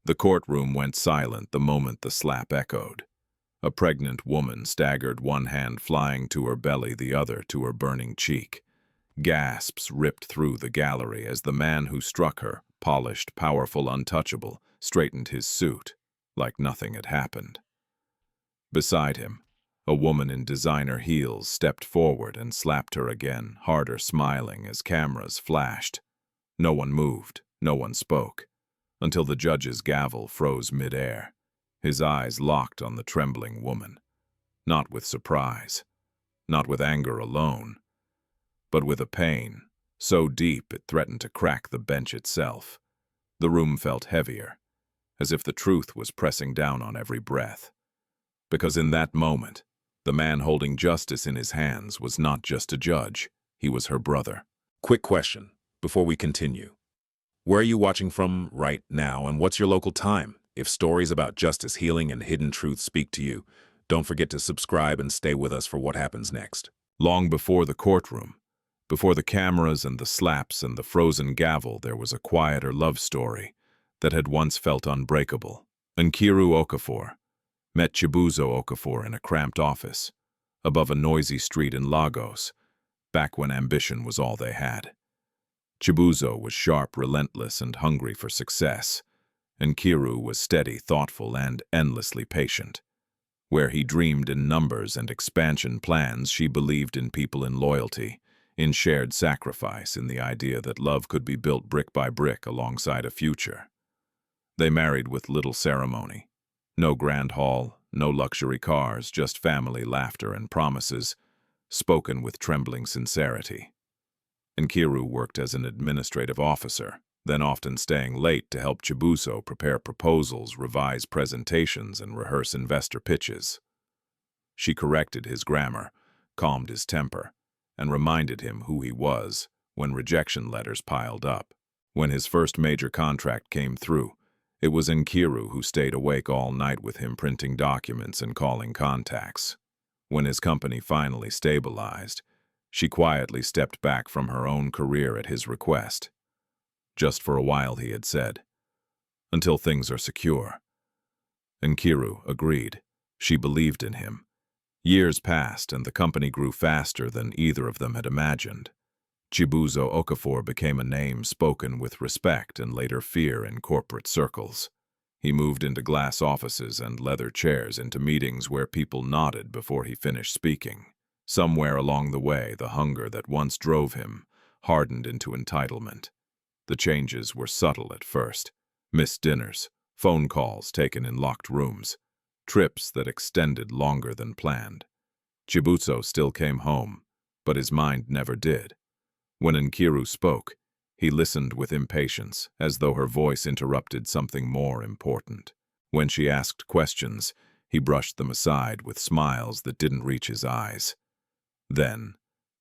The courtroom went silent the moment the slap echoed. A pregnant woman staggered, one hand flying to her belly, the other to her burning cheek. Gasps ripped through the gallery as the man who struck her, polished, powerful, untouchable, straightened his suit like nothing had happened. Beside him, a woman in designer heels stepped forward and slapped her again, harder, smiling as cameras flashed. No one moved, no one spoke, until the judge's gavel froze midair, his eyes locked on the trembling woman, not with surprise, not with anger alone, but with a pain so deep it threatened to crack the bench itself. The room felt heavier, as if the truth was pressing down on every breath. Because in that moment, the man holding justice in his hands was not just a judge, he was her brother. Quick question, before we continue. Where are you watching from right now, and what's your local time? If stories about justice, healing, and hidden truths speak to you, don't forget to subscribe and stay with us for what happens next. Long before the courtroom, before the cameras and the slaps and the frozen gavel, there was a quieter love story that had once felt unbreakable. Nkiru Okafor met Chibuzo Okafor in a cramped office, above a noisy street in Lagos, back when ambition was all they had. Chibuzo was sharp, relentless, and hungry for success. Nkiru was steady, thoughtful, and endlessly patient. Where he dreamed in numbers and expansion plans, she believed in people, in loyalty, in shared sacrifice, in the idea that love could be built brick by brick alongside a future. They married with little ceremony. No grand hall, no luxury cars, just family laughter and promises, spoken with trembling sincerity. Nkiru worked as an administrative officer, then often staying late to help Chibuzo prepare proposals, revise presentations, and rehearse investor pitches. She corrected his grammar, calmed his temper, and reminded him who he was when rejection letters piled up. When his first major contract came through, it was Nkiru who stayed awake all night with him, printing documents and calling contacts. When his company finally stabilized, she quietly stepped back from her own career at his request. Just for a while, he had said, until things are secure. Nkiru agreed. She believed in him. Years passed, and the company grew faster than either of them had imagined. Chibuzo Okafor became a name spoken with respect and later fear in corporate circles. He moved into glass offices and leather chairs, into meetings where people nodded before he finished speaking. Somewhere along the way, the hunger that once drove him hardened into entitlement. The changes were subtle at first. Missed dinners, phone calls taken in locked rooms, trips that extended longer than planned. Chibuzo still came home, but his mind never did. When Nkiru spoke, he listened with impatience, as though her voice interrupted something more important. When she asked questions, he brushed them aside with smiles that didn't reach his eyes. Then,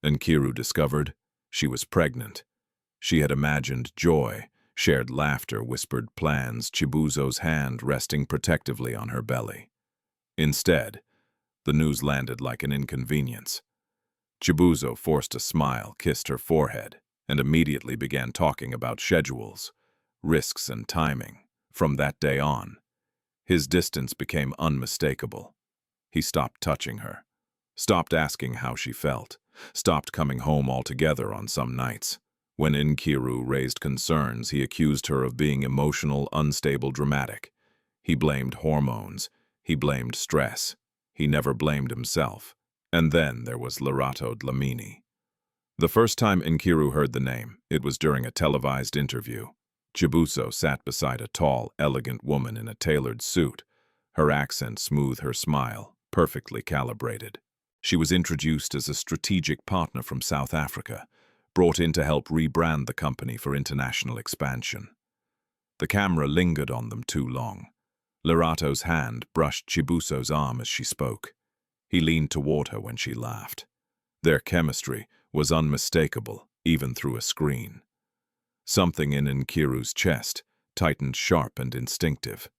Nkiru discovered she was pregnant. She had imagined joy, shared laughter, whispered plans, Chibuzo's hand resting protectively on her belly. Instead, the news landed like an inconvenience. Chibuzo forced a smile, kissed her forehead, and immediately began talking about schedules, risks, and timing. From that day on, his distance became unmistakable. He stopped touching her, stopped asking how she felt, stopped coming home altogether on some nights. When Nkiru raised concerns, he accused her of being emotional, unstable, dramatic. He blamed hormones. He blamed stress. He never blamed himself. And then there was Lerato Dlamini. The first time Nkiru heard the name, it was during a televised interview. Chibuzo sat beside a tall, elegant woman in a tailored suit, her accent smooth, her smile perfectly calibrated. She was introduced as a strategic partner from South Africa, brought in to help rebrand the company for international expansion. The camera lingered on them too long. Lerato's hand brushed Chibuzo's arm as she spoke. He leaned toward her when she laughed. Their chemistry was unmistakable, even through a screen. Something in Nkiru's chest tightened, sharp and instinctive.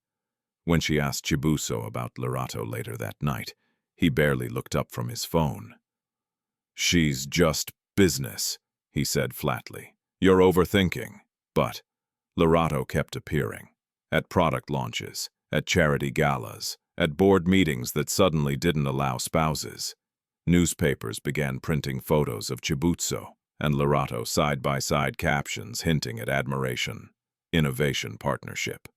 When she asked Chibuzo about Lerato later that night, he barely looked up from his phone. "She's just business," he said flatly. "You're overthinking." But Lerato kept appearing. At product launches, at charity galas, at board meetings that suddenly didn't allow spouses. Newspapers began printing photos of Chibuzzo and Lerato side-by-side captions hinting at admiration, innovation partnership.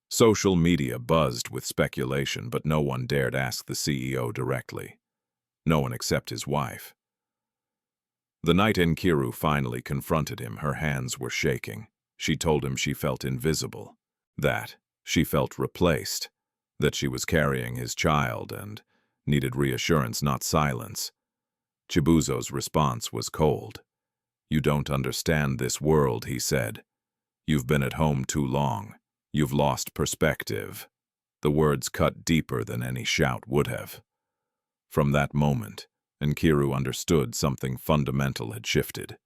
Social media buzzed with speculation, but no one dared ask the CEO directly. No one except his wife. The night Nkiru finally confronted him, her hands were shaking. She told him she felt invisible, that she felt replaced, that she was carrying his child and needed reassurance, not silence. Chibuzzo's response was cold. "You don't understand this world," he said. "You've been at home too long. You've lost perspective." The words cut deeper than any shout would have. From that moment, Nkiru understood something fundamental had shifted,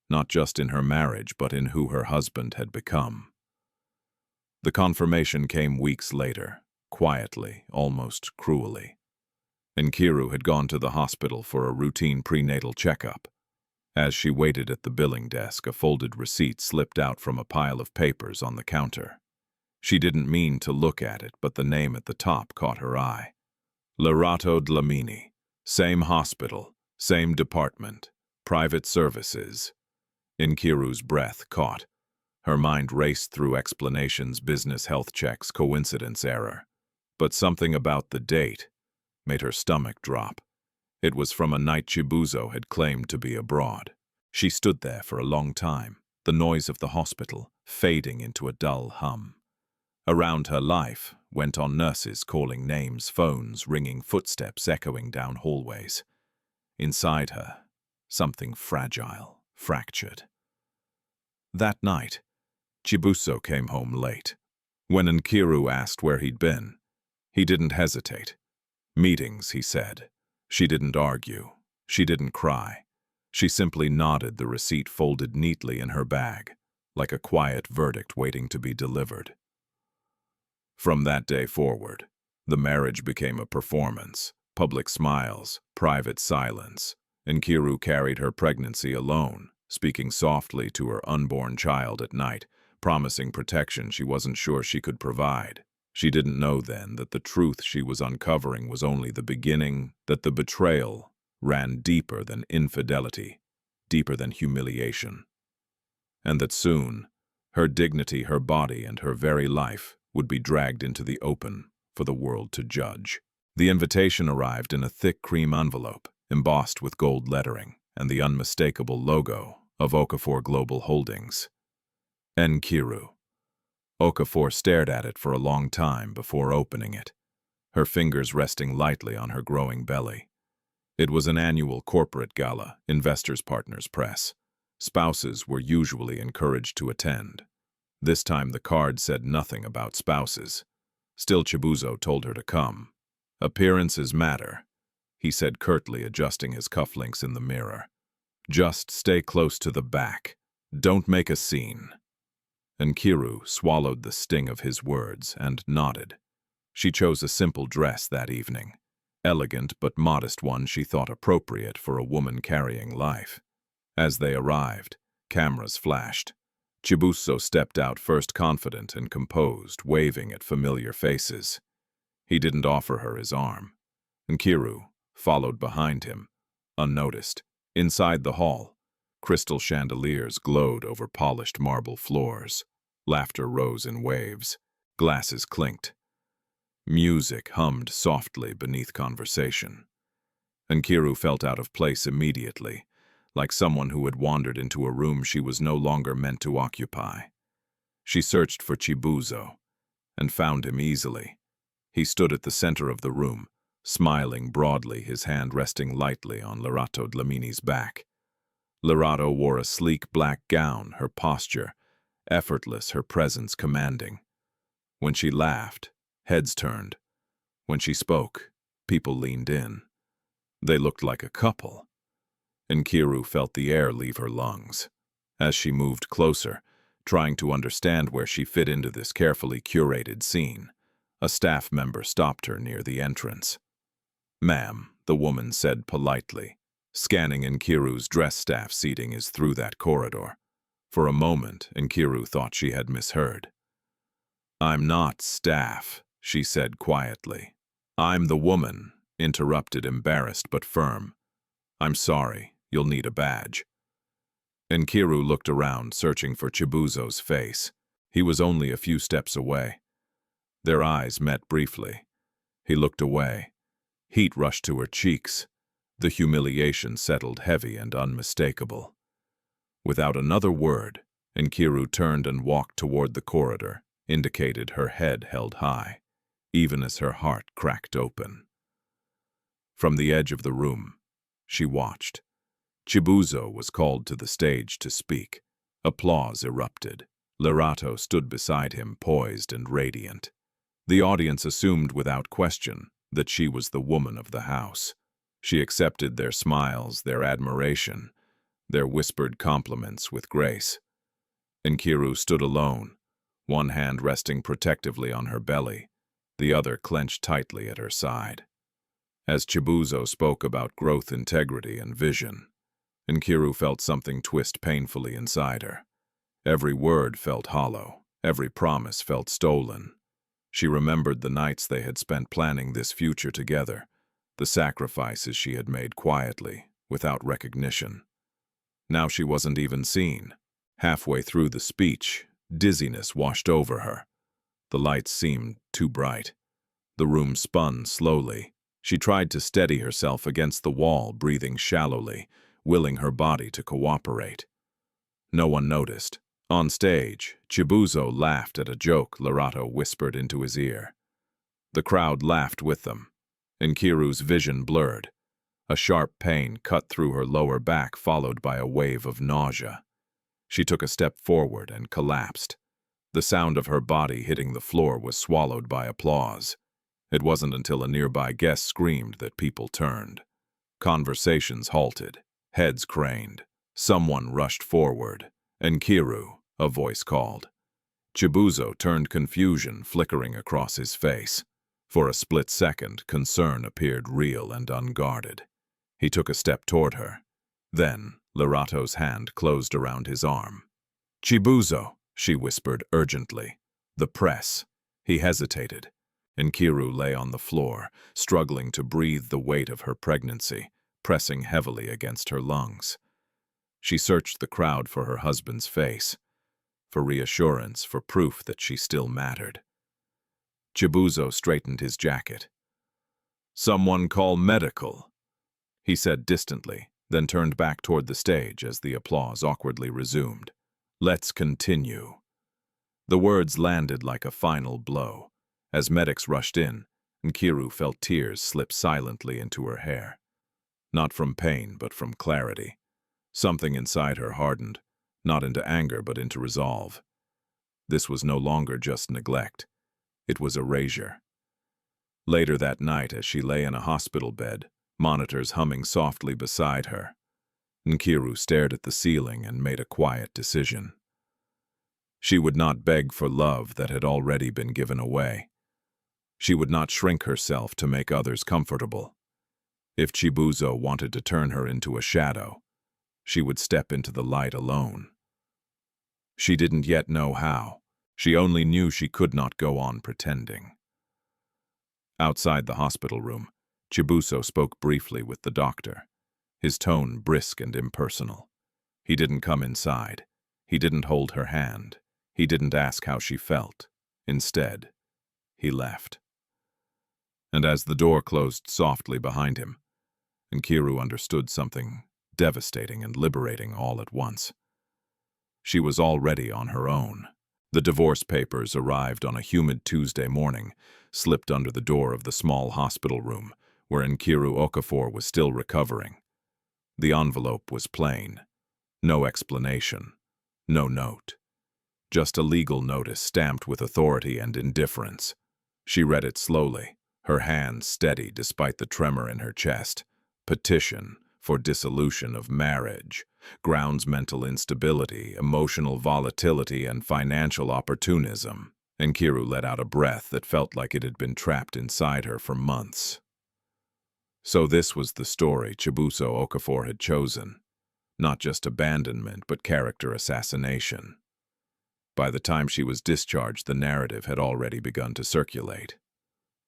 not just in her marriage but in who her husband had become. The confirmation came weeks later, quietly, almost cruelly. Nkiru had gone to the hospital for a routine prenatal checkup. As she waited at the billing desk, a folded receipt slipped out from a pile of papers on the counter. She didn't mean to look at it, but the name at the top caught her eye. Lerato Dlamini. Same hospital, same department, private services. Nkiru's breath caught. Her mind raced through explanations, business, health checks, coincidence, error. But something about the date made her stomach drop. It was from a night Chibuzzo had claimed to be abroad. She stood there for a long time, the noise of the hospital fading into a dull hum. Around her life went on nurses calling names, phones ringing, footsteps echoing down hallways. Inside her, something fragile, fractured. That night, Chibuzzo came home late. When Nkiru asked where he'd been, he didn't hesitate. "Meetings," he said. She didn't argue. She didn't cry. She simply nodded, the receipt folded neatly in her bag, like a quiet verdict waiting to be delivered. From that day forward, the marriage became a performance. Public smiles, private silence. Nkiru carried her pregnancy alone, speaking softly to her unborn child at night, promising protection she wasn't sure she could provide. She didn't know then that the truth she was uncovering was only the beginning, that the betrayal ran deeper than infidelity, deeper than humiliation, and that soon, her dignity, her body, and her very life would be dragged into the open for the world to judge. The invitation arrived in a thick cream envelope, embossed with gold lettering, and the unmistakable logo of Okafor Global Holdings. Nkiru. Okafor stared at it for a long time before opening it, her fingers resting lightly on her growing belly. It was an annual corporate gala, investors, partners, press. Spouses were usually encouraged to attend. This time the card said nothing about spouses. Still, Chibuzzo told her to come. "Appearances matter," he said curtly, adjusting his cufflinks in the mirror. "Just stay close to the back. Don't make a scene." Nkiru swallowed the sting of his words and nodded. She chose a simple dress that evening, elegant but modest one she thought appropriate for a woman carrying life. As they arrived, cameras flashed. Chibuzzo stepped out first, confident and composed, waving at familiar faces. He didn't offer her his arm. Nkiru followed behind him, unnoticed. Inside the hall, crystal chandeliers glowed over polished marble floors. Laughter rose in waves. Glasses clinked. Music hummed softly beneath conversation. Nkiru felt out of place immediately, like someone who had wandered into a room she was no longer meant to occupy. She searched for Chibuzzo and found him easily. He stood at the center of the room, smiling broadly, his hand resting lightly on Lerato Dlamini's back. Lerato wore a sleek black gown, her posture effortless, her presence commanding. When she laughed, heads turned. When she spoke, people leaned in. They looked like a couple. Nkiru felt the air leave her lungs. As she moved closer, trying to understand where she fit into this carefully curated scene, a staff member stopped her near the entrance. "Ma'am," the woman said politely. "Scanning Nkiru's dress staff seating is through that corridor." For a moment, Nkiru thought she had misheard. "I'm not staff," she said quietly. "I'm the woman," interrupted, embarrassed but firm. "I'm sorry, you'll need a badge." Nkiru looked around, searching for Chibuzo's face. He was only a few steps away. Their eyes met briefly. He looked away. Heat rushed to her cheeks. The humiliation settled heavy and unmistakable. Without another word, Nkiru turned and walked toward the corridor, indicated, her head held high, even as her heart cracked open. From the edge of the room, she watched. Chibuzo was called to the stage to speak. Applause erupted. Lerato stood beside him, poised and radiant. The audience assumed without question that she was the woman of the house. She accepted their smiles, their admiration, their whispered compliments with grace. Nkiru stood alone, one hand resting protectively on her belly, the other clenched tightly at her side. As Chibuzo spoke about growth, integrity, and vision, Nkiru felt something twist painfully inside her. Every word felt hollow, every promise felt stolen. She remembered the nights they had spent planning this future together, the sacrifices she had made quietly, without recognition. Now she wasn't even seen. Halfway through the speech, dizziness washed over her. The lights seemed too bright. The room spun slowly. She tried to steady herself against the wall, breathing shallowly, willing her body to cooperate. No one noticed. On stage, Chibuzo laughed at a joke Lerato whispered into his ear. The crowd laughed with them. Nkiru's vision blurred. A sharp pain cut through her lower back, followed by a wave of nausea. She took a step forward and collapsed. The sound of her body hitting the floor was swallowed by applause. It wasn't until a nearby guest screamed that people turned. Conversations halted. Heads craned. Someone rushed forward. "Nkiru," a voice called. Chibuzo turned, confusion flickering across his face. For a split second, concern appeared real and unguarded. He took a step toward her. Then, Lerato's hand closed around his arm. "Chibuzo," she whispered urgently. "The press." He hesitated. Nkiru lay on the floor, struggling to breathe the weight of her pregnancy, pressing heavily against her lungs. She searched the crowd for her husband's face, for reassurance, for proof that she still mattered. Chibuzo straightened his jacket. "Someone call medical," he said distantly, then turned back toward the stage as the applause awkwardly resumed. "Let's continue." The words landed like a final blow. As medics rushed in, Nkiru felt tears slip silently into her hair. Not from pain, but from clarity. Something inside her hardened, not into anger, but into resolve. This was no longer just neglect. It was erasure. Later that night, as she lay in a hospital bed, monitors humming softly beside her, Nkiru stared at the ceiling and made a quiet decision. She would not beg for love that had already been given away. She would not shrink herself to make others comfortable. If Chibuzo wanted to turn her into a shadow, she would step into the light alone. She didn't yet know how. She only knew she could not go on pretending. Outside the hospital room, Chibuzo spoke briefly with the doctor, his tone brisk and impersonal. He didn't come inside. He didn't hold her hand. He didn't ask how she felt. Instead, he left. And as the door closed softly behind him, Nkiru understood something devastating and liberating all at once. She was already on her own. The divorce papers arrived on a humid Tuesday morning, slipped under the door of the small hospital room, where Nkiru Okafor was still recovering. The envelope was plain. No explanation. No note. Just a legal notice stamped with authority and indifference. She read it slowly, her hands steady despite the tremor in her chest. Petition for dissolution of marriage. Grounds: mental instability, emotional volatility, and financial opportunism. Nkiru let out a breath that felt like it had been trapped inside her for months. So this was the story Chibuzo Okafor had chosen. Not just abandonment, but character assassination. By the time she was discharged, the narrative had already begun to circulate.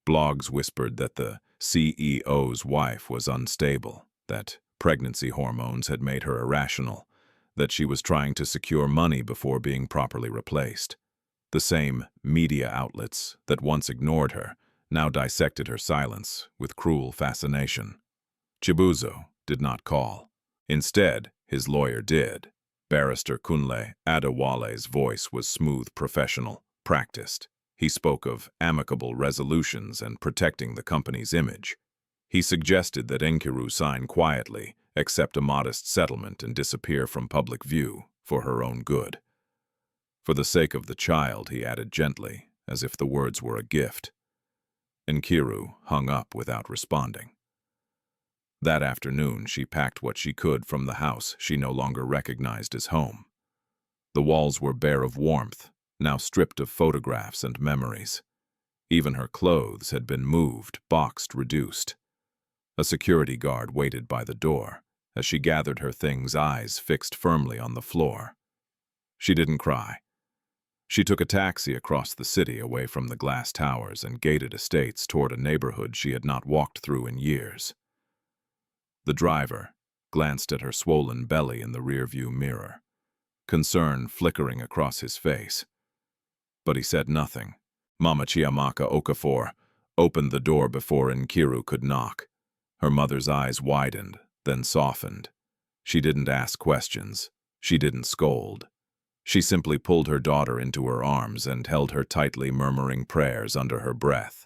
Blogs whispered that the CEO's wife was unstable, that pregnancy hormones had made her irrational, that she was trying to secure money before being properly replaced. The same media outlets that once ignored her now dissected her silence with cruel fascination. Chibuzo did not call. Instead, his lawyer did. Barrister Kunle Adewale's voice was smooth, professional, practiced. He spoke of amicable resolutions and protecting the company's image. He suggested that Nkiru sign quietly, accept a modest settlement, and disappear from public view for her own good. For the sake of the child, he added gently, as if the words were a gift. Nkiru hung up without responding. That afternoon, she packed what she could from the house she no longer recognized as home. The walls were bare of warmth, now stripped of photographs and memories. Even her clothes had been moved, boxed, reduced. A security guard waited by the door. As she gathered her things, eyes fixed firmly on the floor. She didn't cry. She took a taxi across the city, away from the glass towers and gated estates, toward a neighborhood she had not walked through in years. The driver glanced at her swollen belly in the rearview mirror, concern flickering across his face. But he said nothing. Mama Chiamaka Okafor opened the door before Nkiru could knock. Her mother's eyes widened, then softened. She didn't ask questions. She didn't scold. She simply pulled her daughter into her arms and held her tightly, murmuring prayers under her breath.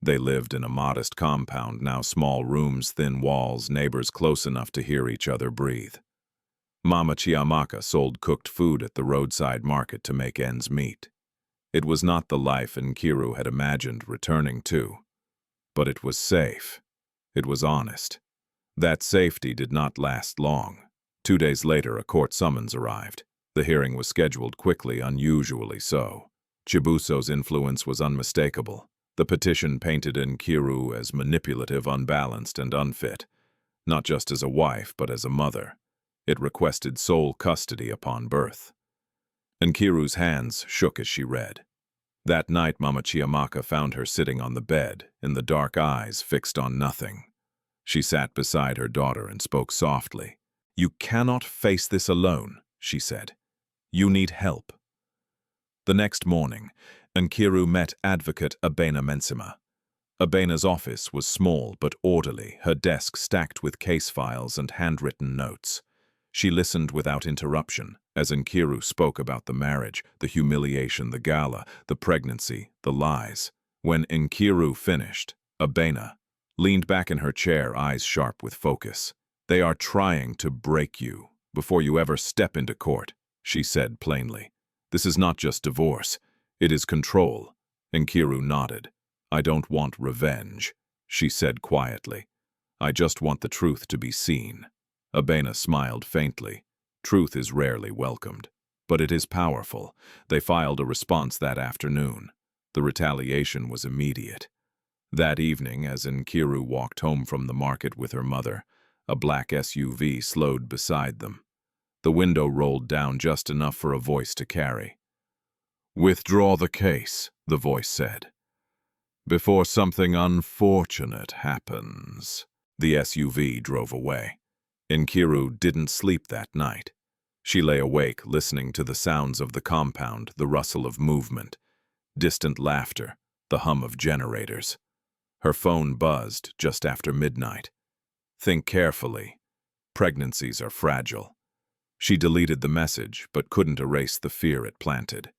They lived in a modest compound, now small rooms, thin walls, neighbors close enough to hear each other breathe. Mama Chiamaka sold cooked food at the roadside market to make ends meet. It was not the life Nkiru had imagined returning to, but it was safe. It was honest. That safety did not last long. 2 days later, a court summons arrived. The hearing was scheduled quickly, unusually so. Chibuzo's influence was unmistakable. The petition painted Nkiru as manipulative, unbalanced, and unfit, not just as a wife, but as a mother. It requested sole custody upon birth. Nkiru's hands shook as she read. That night, Mama Chiamaka found her sitting on the bed, in the dark, eyes fixed on nothing. She sat beside her daughter and spoke softly. "You cannot face this alone," she said. "You need help." The next morning, Nkiru met advocate Abena Mensima. Abena's office was small but orderly, her desk stacked with case files and handwritten notes. She listened without interruption as Nkiru spoke about the marriage, the humiliation, the gala, the pregnancy, the lies. When Nkiru finished, Abena leaned back in her chair, eyes sharp with focus. "They are trying to break you before you ever step into court," she said plainly. "This is not just divorce. It is control." Nkiru nodded. "I don't want revenge," she said quietly. "I just want the truth to be seen." Abena smiled faintly. Truth is rarely welcomed, but it is powerful. They filed a response that afternoon. The retaliation was immediate. That evening, as Nkiru walked home from the market with her mother, a black SUV slowed beside them. The window rolled down just enough for a voice to carry. "Withdraw the case," the voice said, "before something unfortunate happens." The SUV drove away. Nkiru didn't sleep that night. She lay awake, listening to the sounds of the compound, the rustle of movement, distant laughter, the hum of generators. Her phone buzzed just after midnight. Think carefully. Pregnancies are fragile. She deleted the message, but couldn't erase the fear it planted.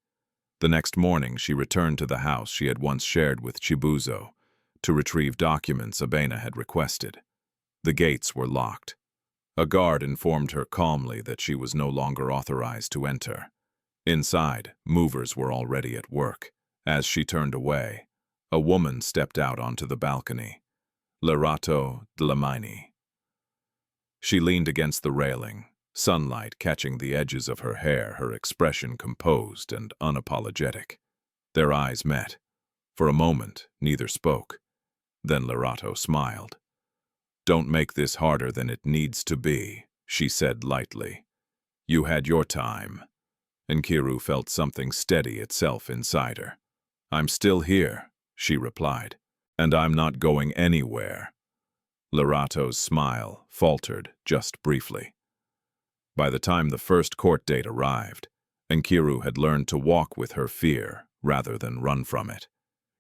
The next morning, she returned to the house she had once shared with Chibuzo to retrieve documents Abena had requested. The gates were locked. A guard informed her calmly that she was no longer authorized to enter. Inside, movers were already at work. As she turned away, a woman stepped out onto the balcony. Lerato Dlamini. She leaned against the railing, sunlight catching the edges of her hair, her expression composed and unapologetic. Their eyes met. For a moment, neither spoke. Then Lerato smiled. "Don't make this harder than it needs to be," she said lightly. "You had your time. Nkiru felt something steady itself inside her. "I'm still here," she replied, "and I'm not going anywhere." Lorato's smile faltered just briefly. By the time the first court date arrived, Nkiru had learned to walk with her fear rather than run from it.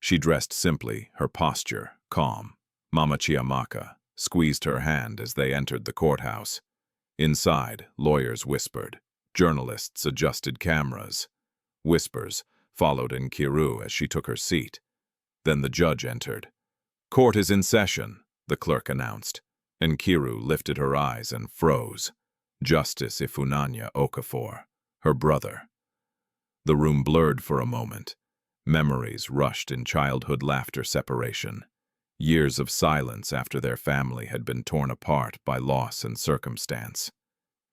She dressed simply, her posture calm. Mama Chiamaka squeezed her hand as they entered the courthouse. Inside, lawyers whispered. Journalists adjusted cameras. Whispers followed Nkiru as she took her seat. Then the judge entered. "Court is in session," the clerk announced. Nkiru lifted her eyes and froze. Justice Ifunanya Okafor, her brother. The room blurred for a moment. Memories rushed in childhood laughter separation. Years of silence after their family had been torn apart by loss and circumstance.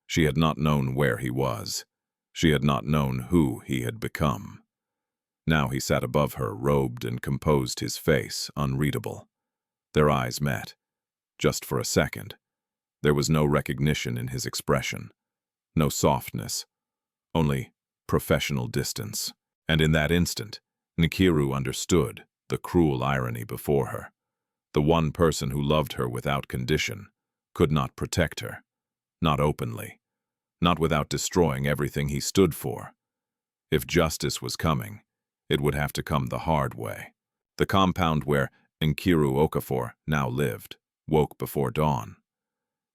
She had not known where he was. She had not known who he had become. Now he sat above her, robed and composed, his face unreadable. Their eyes met. Just for a second. There was no recognition in his expression. No softness. Only professional distance. And in that instant, Nkiru understood the cruel irony before her. The one person who loved her without condition could not protect her. Not openly. Not without destroying everything he stood for. If justice was coming, it would have to come the hard way. The compound where Nkiru Okafor now lived woke before dawn.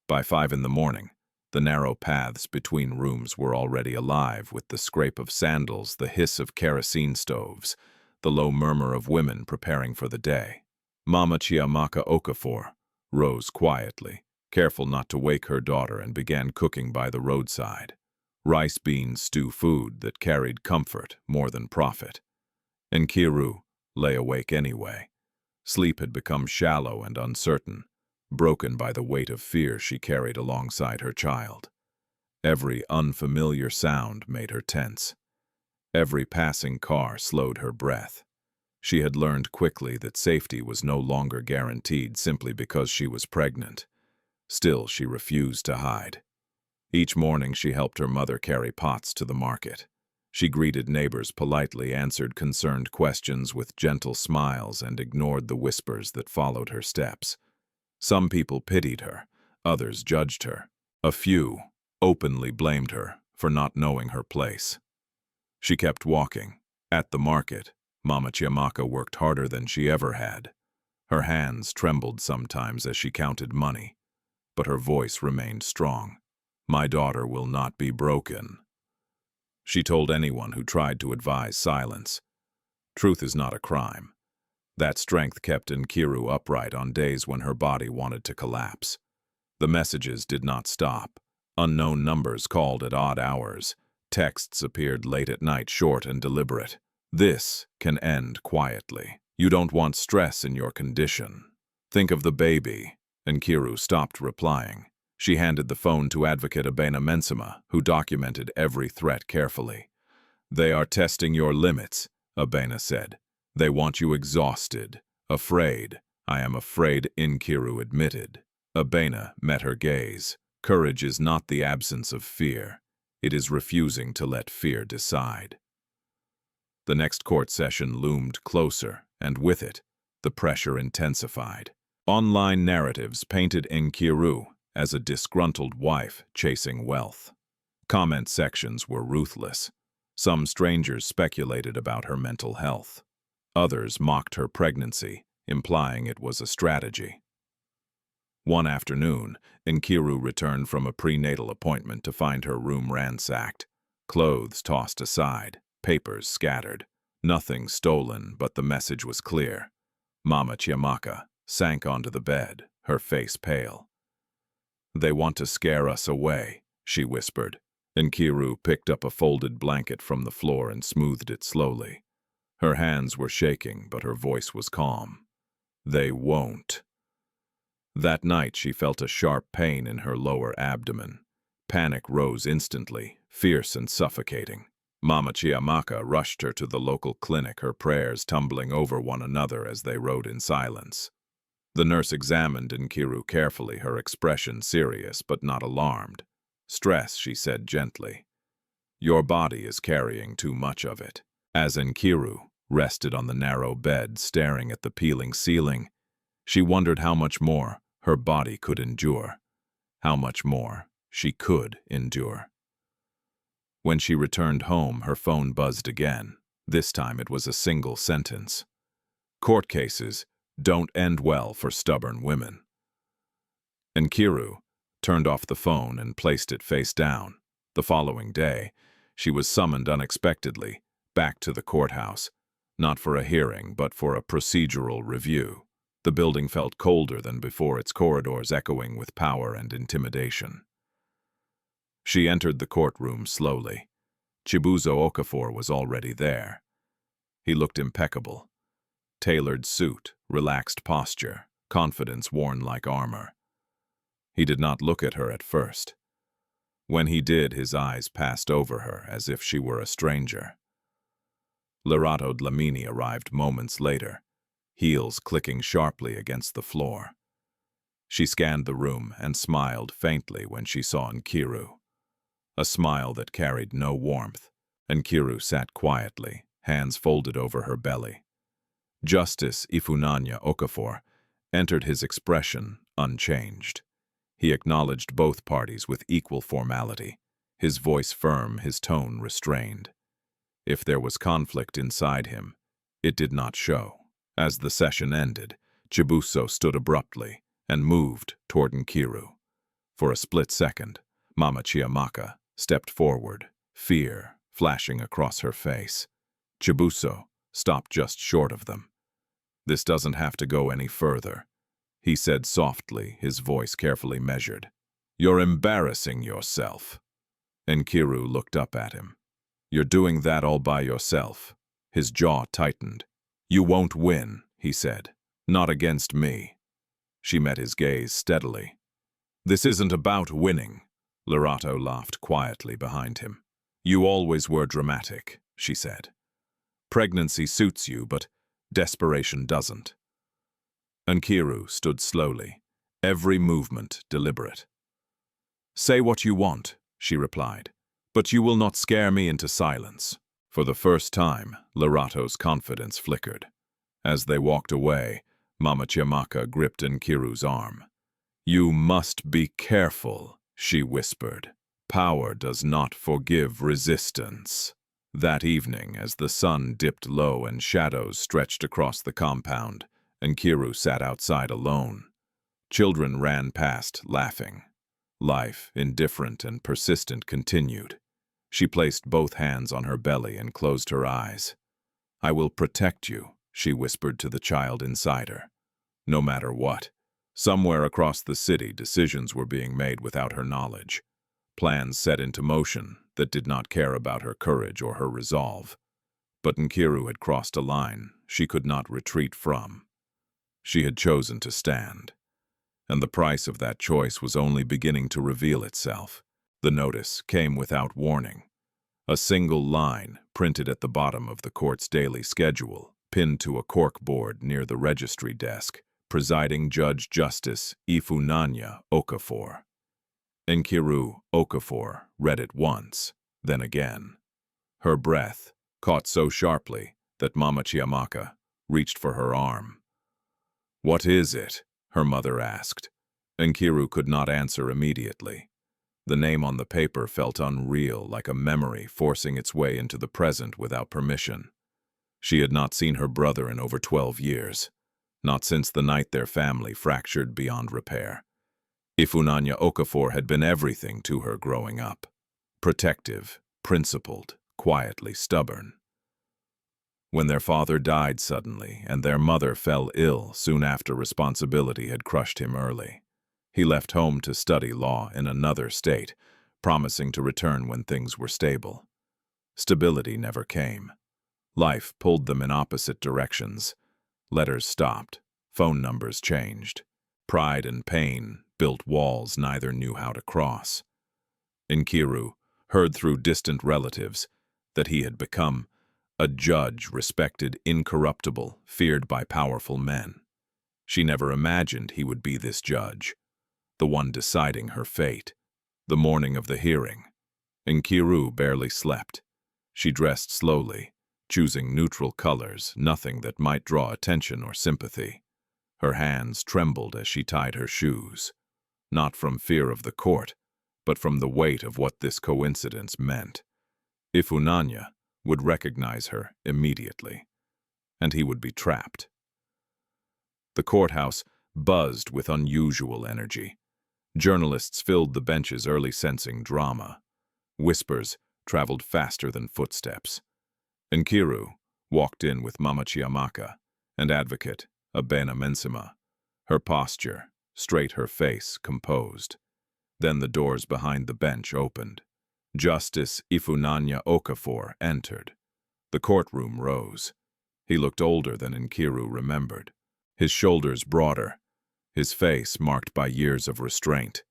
By 5 in the morning, the narrow paths between rooms were already alive with the scrape of sandals, the hiss of kerosene stoves, the low murmur of women preparing for the day. Mama Chiamaka Okafor rose quietly, careful not to wake her daughter, and began cooking by the roadside. Rice bean stew, food that carried comfort more than profit. Nkiru lay awake anyway. Sleep had become shallow and uncertain, broken by the weight of fear she carried alongside her child. Every unfamiliar sound made her tense. Every passing car slowed her breath. She had learned quickly that safety was no longer guaranteed simply because she was pregnant. Still, she refused to hide. Each morning she helped her mother carry pots to the market. She greeted neighbors politely, answered concerned questions with gentle smiles, and ignored the whispers that followed her steps. Some people pitied her, others judged her. A few openly blamed her for not knowing her place. She kept walking. At the market, Mama Chiamaka worked harder than she ever had. Her hands trembled sometimes as she counted money, but her voice remained strong. "My daughter will not be broken." She told anyone who tried to advise silence. Truth is not a crime. That strength kept Nkiru upright on days when her body wanted to collapse. The messages did not stop. Unknown numbers called at odd hours. Texts appeared late at night, short and deliberate. "This can end quietly. You don't want stress in your condition. Think of the baby." Nkiru stopped replying. She handed the phone to Advocate Abena Mensima, who documented every threat carefully. "They are testing your limits," Abena said. "They want you exhausted, afraid." "I am afraid," Nkiru admitted. Abena met her gaze. "Courage is not the absence of fear. It is refusing to let fear decide." The next court session loomed closer, and with it, the pressure intensified. Online narratives painted Nkiru as a disgruntled wife chasing wealth. Comment sections were ruthless. Some strangers speculated about her mental health. Others mocked her pregnancy, implying it was a strategy. One afternoon, Nkiru returned from a prenatal appointment to find her room ransacked. Clothes tossed aside, papers scattered. Nothing stolen, but the message was clear. Mama Chiamaka sank onto the bed, her face pale. "They want to scare us away," she whispered. Nkiru picked up a folded blanket from the floor and smoothed it slowly. Her hands were shaking, but her voice was calm. "They won't." That night she felt a sharp pain in her lower abdomen. Panic rose instantly, fierce and suffocating. Mama Chiamaka rushed her to the local clinic, her prayers tumbling over one another as they rode in silence. The nurse examined Nkiru carefully, her expression serious but not alarmed. "Stress," she said gently. Your body is carrying too much of it. As Nkiru rested on the narrow bed staring at the peeling ceiling, she wondered how much more her body could endure, how much more she could endure. When she returned home, her phone buzzed again. This time it was a single sentence. Court cases don't end well for stubborn women. Nkiru turned off the phone and placed it face down. The following day, she was summoned unexpectedly back to the courthouse, not for a hearing but for a procedural review. The building felt colder than before, its corridors echoing with power and intimidation. She entered the courtroom slowly. Chibuzo Okafor was already there. He looked impeccable. Tailored suit, relaxed posture, confidence worn like armor. He did not look at her at first. When he did, his eyes passed over her as if she were a stranger. Lerato Dlamini arrived moments later, heels clicking sharply against the floor. She scanned the room and smiled faintly when she saw Nkiru. A smile that carried no warmth. Nkiru sat quietly, hands folded over her belly. Justice Ifunanya Okafor entered, his expression unchanged. He acknowledged both parties with equal formality, his voice firm, his tone restrained. If there was conflict inside him, it did not show. As the session ended, Chibuzo stood abruptly and moved toward Nkiru. For a split second, Mama Chiamaka stepped forward, fear flashing across her face. Chibuzo stopped just short of them. "This doesn't have to go any further," he said softly, his voice carefully measured. "You're embarrassing yourself." Nkiru looked up at him. "You're doing that all by yourself." His jaw tightened. "You won't win," he said. "Not against me." She met his gaze steadily. "This isn't about winning." Lerato laughed quietly behind him. "You always were dramatic," she said. "Pregnancy suits you, but desperation doesn't." Nkiru stood slowly, every movement deliberate. "Say what you want," she replied, "but you will not scare me into silence." For the first time, Lerato's confidence flickered. As they walked away, Mama Chiamaka gripped Nkiru's arm. "You must be careful," she whispered. "Power does not forgive resistance." That evening, as the sun dipped low and shadows stretched across the compound, Nkiru sat outside alone. Children ran past, laughing. Life, indifferent and persistent, continued. She placed both hands on her belly and closed her eyes. "I will protect you," she whispered to the child inside her. No matter what. Somewhere across the city, decisions were being made without her knowledge. Plans set into motion that did not care about her courage or her resolve. But Nkiru had crossed a line she could not retreat from. She had chosen to stand. And the price of that choice was only beginning to reveal itself. The notice came without warning. A single line printed at the bottom of the court's daily schedule, pinned to a cork board near the registry desk. Presiding Judge Justice Ifunanya Okafor. Nkiru Okafor read it once, then again. Her breath caught so sharply that Mama Chiamaka reached for her arm. "What is it?" her mother asked. Nkiru could not answer immediately. The name on the paper felt unreal, like a memory forcing its way into the present without permission. She had not seen her brother in over 12 years. Not since the night their family fractured beyond repair. Ifunanya Okafor had been everything to her growing up. Protective, principled, quietly stubborn. When their father died suddenly and their mother fell ill soon after, responsibility had crushed him early. He left home to study law in another state, promising to return when things were stable. Stability never came. Life pulled them in opposite directions. Letters stopped, phone numbers changed. Pride and pain built walls neither knew how to cross. Nkiru heard through distant relatives that he had become a judge, respected, incorruptible, feared by powerful men. She never imagined he would be this judge, the one deciding her fate. The morning of the hearing, Nkiru barely slept. She dressed slowly, choosing neutral colors, nothing that might draw attention or sympathy. Her hands trembled as she tied her shoes, not from fear of the court, but from the weight of what this coincidence meant. Ifunanya would recognize her immediately, and he would be trapped. The courthouse buzzed with unusual energy. Journalists filled the benches, early sensing drama. Whispers traveled faster than footsteps. Nkiru walked in with Mama Chiamaka, and advocate Abena Mensima, her posture straight, her face composed. Then the doors behind the bench opened. Justice Ifunanya Okafor entered. The courtroom rose. He looked older than Nkiru remembered, his shoulders broader, his face marked by years of restraint.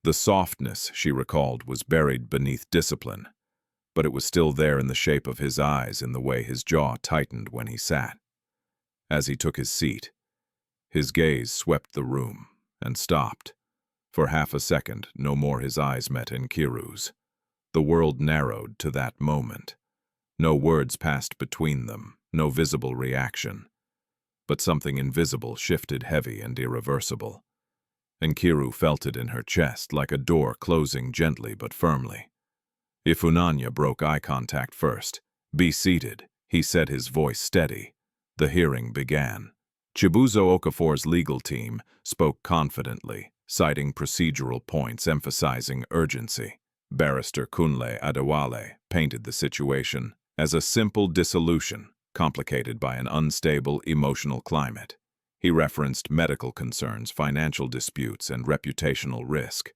The softness, she recalled, was buried beneath discipline, but it was still there in the shape of his eyes, in the way his jaw tightened when he sat. As he took his seat, his gaze swept the room and stopped. For half a second, no more his eyes met Nkiru's. The world narrowed to that moment. No words passed between them, no visible reaction. But something invisible shifted, heavy and irreversible. Nkiru felt it in her chest, like a door closing gently but firmly. Ifunanya broke eye contact first. "Be seated," he said, his voice steady. The hearing began. Chibuzo Okafor's legal team spoke confidently, citing procedural points, emphasizing urgency. Barrister Kunle Adewale painted the situation as a simple dissolution, complicated by an unstable emotional climate. He referenced medical concerns, financial disputes, and reputational risk.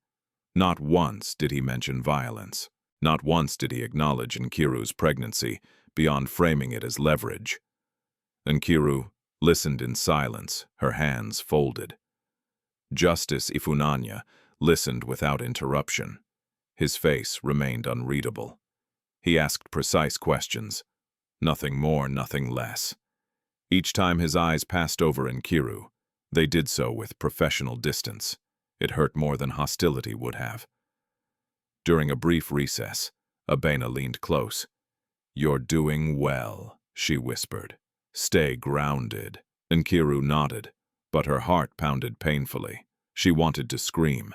Not once did he mention violence. Not once did he acknowledge Nkiru's pregnancy, beyond framing it as leverage. Nkiru listened in silence, her hands folded. Justice Ifunanya listened without interruption. His face remained unreadable. He asked precise questions. Nothing more, nothing less. Each time his eyes passed over Nkiru, they did so with professional distance. It hurt more than hostility would have. During a brief recess, Abena leaned close. "You're doing well," she whispered. "Stay grounded." Nkiru nodded, but her heart pounded painfully. She wanted to scream,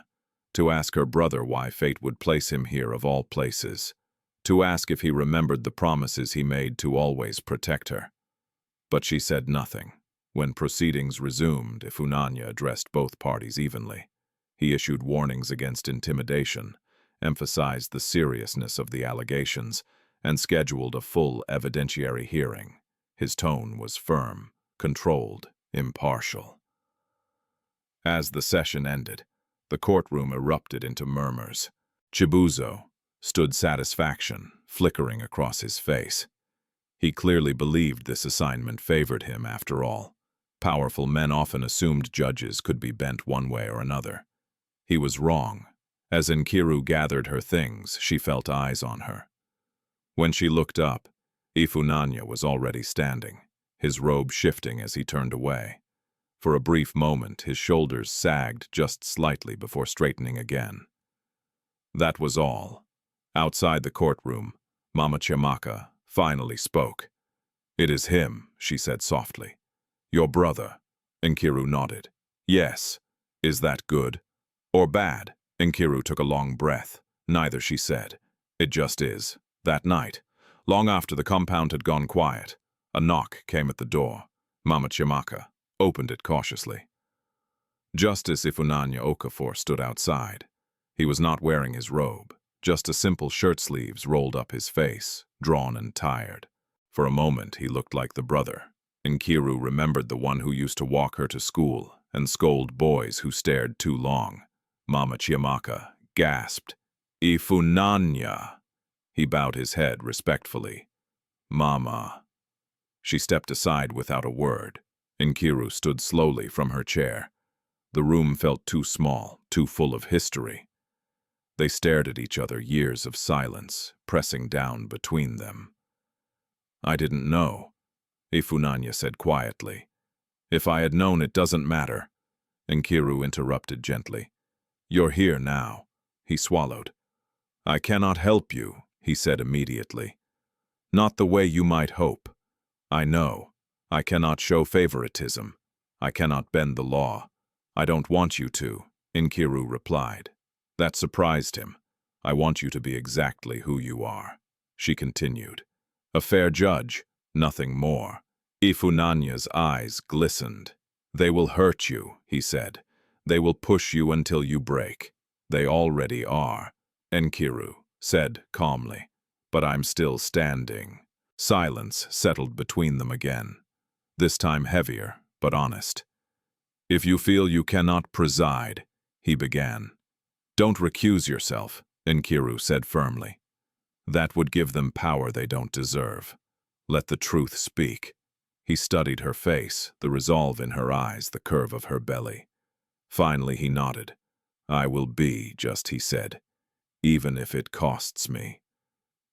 to ask her brother why fate would place him here of all places, to ask if he remembered the promises he made to always protect her. But she said nothing. When proceedings resumed, Ifunanya addressed both parties evenly. He issued warnings against intimidation, emphasized the seriousness of the allegations, and scheduled a full evidentiary hearing. His tone was firm, controlled, impartial. As the session ended, the courtroom erupted into murmurs. Chibuzo stood, satisfaction flickering across his face. He clearly believed this assignment favored him after all. Powerful men often assumed judges could be bent one way or another. He was wrong. As Nkiru gathered her things, she felt eyes on her. When she looked up, Ifunanya was already standing, his robe shifting as he turned away. For a brief moment, his shoulders sagged just slightly before straightening again. That was all. Outside the courtroom, Mama Chiamaka finally spoke. "It is him," she said softly. "Your brother." Nkiru nodded. "Yes. Is that good or bad?" Nkiru took a long breath. "Neither," she said. "It just is." That night, long after the compound had gone quiet, a knock came at the door. Mama Chiamaka opened it cautiously. Justice Ifunanya Okafor stood outside. He was not wearing his robe, just a simple shirt sleeves rolled up his face, drawn and tired. For a moment he looked like the brother. Nkiru remembered, the one who used to walk her to school and scold boys who stared too long. Mama Chiamaka gasped, "Ifunanya!" He bowed his head respectfully. "Mama." She stepped aside without a word. Nkiru stood slowly from her chair. The room felt too small, too full of history. They stared at each other, years of silence, pressing down between them. "I didn't know," Ifunanya said quietly. "If I had known, it doesn't matter." Nkiru interrupted gently. "You're here now." He swallowed. "I cannot help you," he said immediately. "Not the way you might hope. I know. I cannot show favoritism. I cannot bend the law. I don't want you to," Nkiru replied. That surprised him. "I want you to be exactly who you are," she continued. "A fair judge, nothing more." Ifunanya's eyes glistened. "They will hurt you," he said. "They will push you until you break. They already are," Nkiru said calmly. "But I'm still standing." Silence settled between them again, this time heavier, but honest. "If you feel you cannot preside," he began. "Don't recuse yourself," Nkiru said firmly. "That would give them power they don't deserve. Let the truth speak." He studied her face, the resolve in her eyes, the curve of her belly. Finally he nodded. "I will be just," he said, "even if it costs me."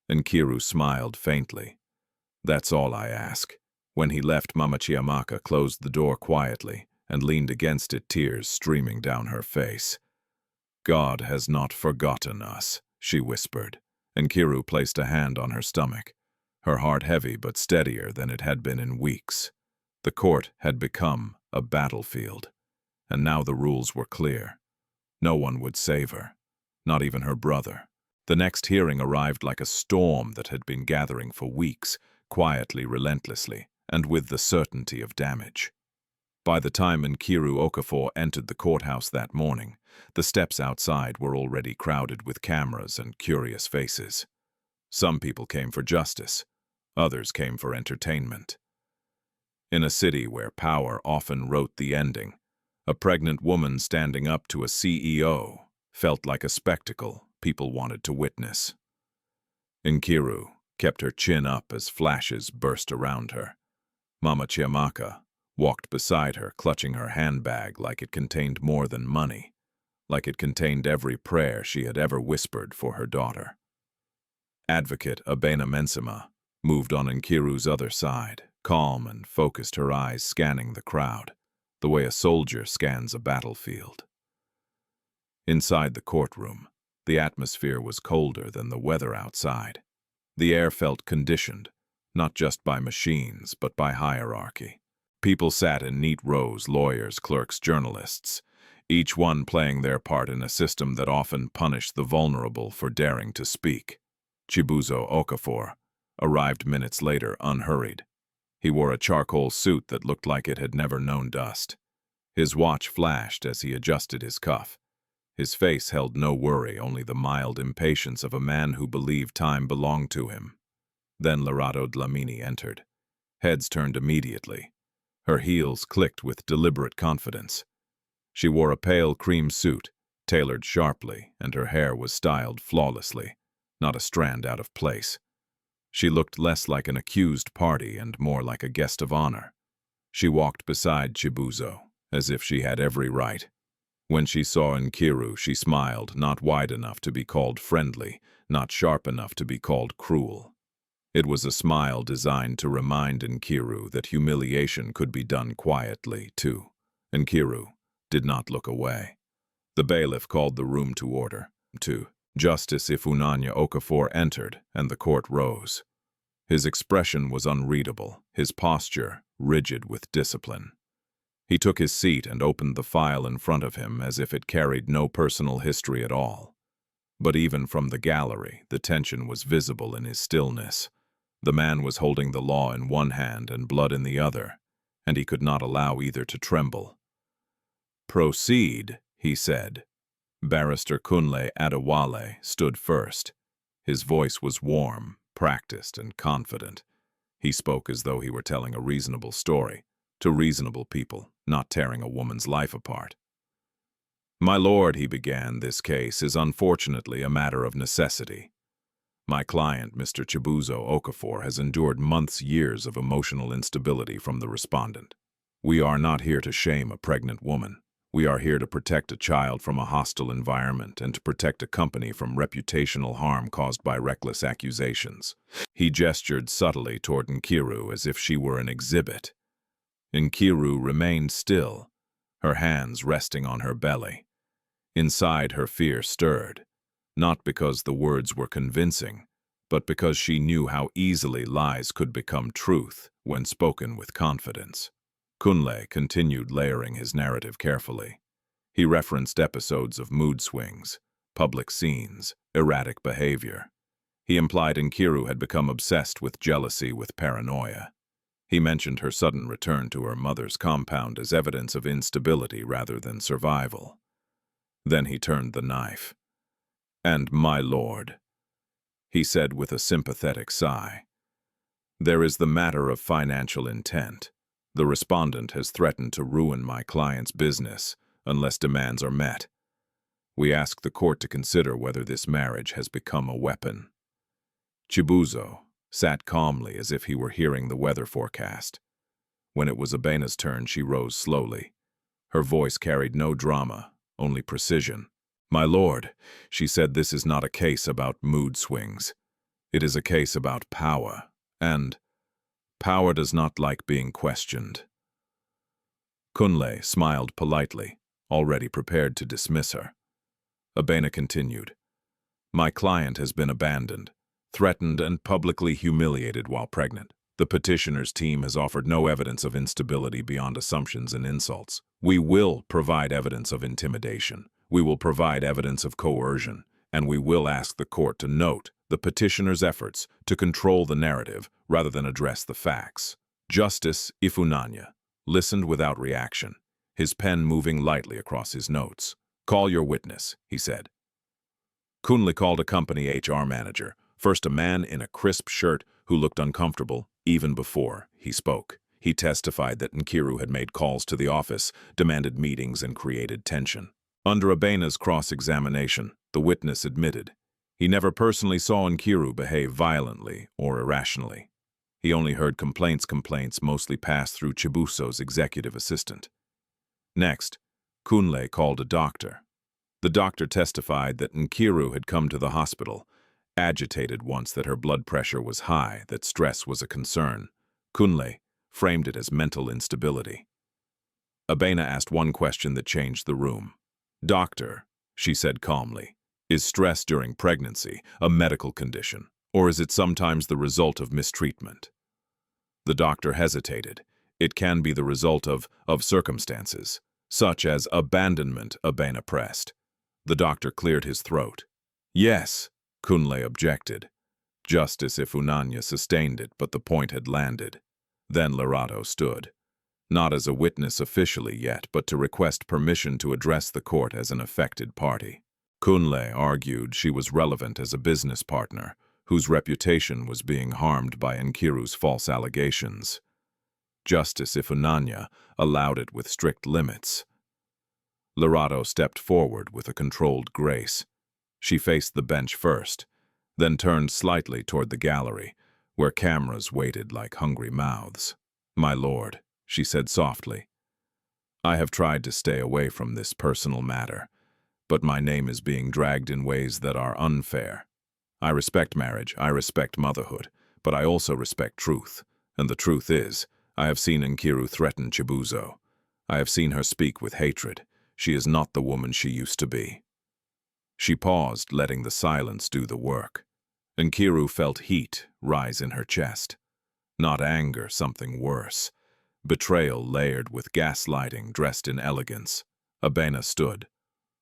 Nkiru smiled faintly. "That's all I ask." When he left, Mama Chiamaka closed the door quietly and leaned against it, tears streaming down her face. "God has not forgotten us," she whispered. Nkiru placed a hand on her stomach, her heart heavy but steadier than it had been in weeks. The court had become a battlefield, and now the rules were clear. No one would save her, not even her brother. The next hearing arrived like a storm that had been gathering for weeks, quietly, relentlessly, and with the certainty of damage. By the time Nkiru Okafor entered the courthouse that morning, the steps outside were already crowded with cameras and curious faces. Some people came for justice, others came for entertainment. In a city where power often wrote the ending, a pregnant woman standing up to a CEO felt like a spectacle people wanted to witness. Nkiru kept her chin up as flashes burst around her. Mama Chiamaka walked beside her, clutching her handbag like it contained more than money, like it contained every prayer she had ever whispered for her daughter. Advocate Abena Mensima moved on Nkiru's other side, calm and focused, her eyes scanning the crowd, the way a soldier scans a battlefield. Inside the courtroom, the atmosphere was colder than the weather outside. The air felt conditioned, not just by machines, but by hierarchy. People sat in neat rows, lawyers, clerks, journalists, each one playing their part in a system that often punished the vulnerable for daring to speak. Chibuzo Okafor arrived minutes later, unhurried. He wore a charcoal suit that looked like it had never known dust. His watch flashed as he adjusted his cuff. His face held no worry, only the mild impatience of a man who believed time belonged to him. Then Lerato Dlamini entered. Heads turned immediately. Her heels clicked with deliberate confidence. She wore a pale cream suit, tailored sharply, and her hair was styled flawlessly, not a strand out of place. She looked less like an accused party and more like a guest of honor. She walked beside Chibuzo, as if she had every right. When she saw Nkiru, she smiled, not wide enough to be called friendly, not sharp enough to be called cruel. It was a smile designed to remind Nkiru that humiliation could be done quietly, too. Nkiru did not look away. The bailiff called the room to order. Justice Ifunanya Okafor entered, and the court rose. His expression was unreadable, his posture rigid with discipline. He took his seat and opened the file in front of him as if it carried no personal history at all. But even from the gallery, the tension was visible in his stillness. The man was holding the law in one hand and blood in the other, and he could not allow either to tremble. "Proceed," he said. Barrister Kunle Adewale stood first. His voice was warm, practiced, and confident. He spoke as though he were telling a reasonable story, to reasonable people, not tearing a woman's life apart. "My lord," he began, "this case is unfortunately a matter of necessity. My client, Mr. Chibuzo Okafor, has endured months, years of emotional instability from the respondent. We are not here to shame a pregnant woman. We are here to protect a child from a hostile environment and to protect a company from reputational harm caused by reckless accusations." He gestured subtly toward Nkiru as if she were an exhibit. Nkiru remained still, her hands resting on her belly. Inside, her fear stirred. not because the words were convincing, but because she knew how easily lies could become truth when spoken with confidence. Kunle continued layering his narrative carefully. He referenced episodes of mood swings, public scenes, erratic behavior. He implied Nkiru had become obsessed with jealousy with paranoia. He mentioned her sudden return to her mother's compound as evidence of instability rather than survival. Then he turned the knife. "And my lord," he said with a sympathetic sigh, "there is the matter of financial intent. The respondent has threatened to ruin my client's business unless demands are met. We ask the court to consider whether this marriage has become a weapon." Chibuzo sat calmly as if he were hearing the weather forecast. When it was Abena's turn, she rose slowly. Her voice carried no drama, only precision. "My lord," she said, "this is not a case about mood swings. It is a case about power, and power does not like being questioned." Kunle smiled politely, already prepared to dismiss her. Abena continued, "My client has been abandoned, threatened and publicly humiliated while pregnant. The petitioner's team has offered no evidence of instability beyond assumptions and insults. We will provide evidence of intimidation. We will provide evidence of coercion, and we will ask the court to note the petitioner's efforts to control the narrative rather than address the facts." Justice Ifunanya listened without reaction, his pen moving lightly across his notes. "Call your witness," he said. Kunle called a company HR manager, first a man in a crisp shirt who looked uncomfortable even before he spoke. He testified that Nkiru had made calls to the office, demanded meetings, and created tension. Under Abena's cross-examination, the witness admitted he never personally saw Nkiru behave violently or irrationally. He only heard complaints mostly passed through Chibuzo's executive assistant. Next, Kunle called a doctor. The doctor testified that Nkiru had come to the hospital, agitated once that her blood pressure was high, that stress was a concern. Kunle framed it as mental instability. Abena asked one question that changed the room. "Doctor," she said calmly, "is stress during pregnancy a medical condition, or is it sometimes the result of mistreatment?" The doctor hesitated. "It can be the result of circumstances, such as abandonment," Abena pressed. The doctor cleared his throat. "Yes," Kunle objected. Justice Ifunanya sustained it, but the point had landed. Then Lerato stood, not as a witness officially yet, but to request permission to address the court as an affected party. Kunle argued she was relevant as a business partner, whose reputation was being harmed by Nkiru's false allegations. Justice Ifunanya allowed it with strict limits. Lerato stepped forward with a controlled grace. She faced the bench first, then turned slightly toward the gallery, where cameras waited like hungry mouths. "My lord," she said softly, "I have tried to stay away from this personal matter, but my name is being dragged in ways that are unfair. I respect marriage, I respect motherhood, but I also respect truth. And the truth is, I have seen Nkiru threaten Chibuzo. I have seen her speak with hatred. She is not the woman she used to be." She paused, letting the silence do the work. Nkiru felt heat rise in her chest. Not anger, something worse. Betrayal layered with gaslighting, dressed in elegance. Abena stood.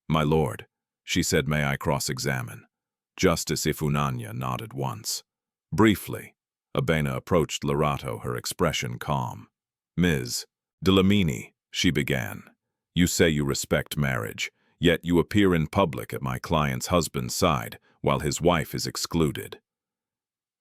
"My lord," she said, "may I cross-examine?" Justice Ifunanya nodded once. Briefly, Abena approached Lerato, her expression calm. "Ms. Delamini," she began, "you say you respect marriage, yet you appear in public at my client's husband's side while his wife is excluded.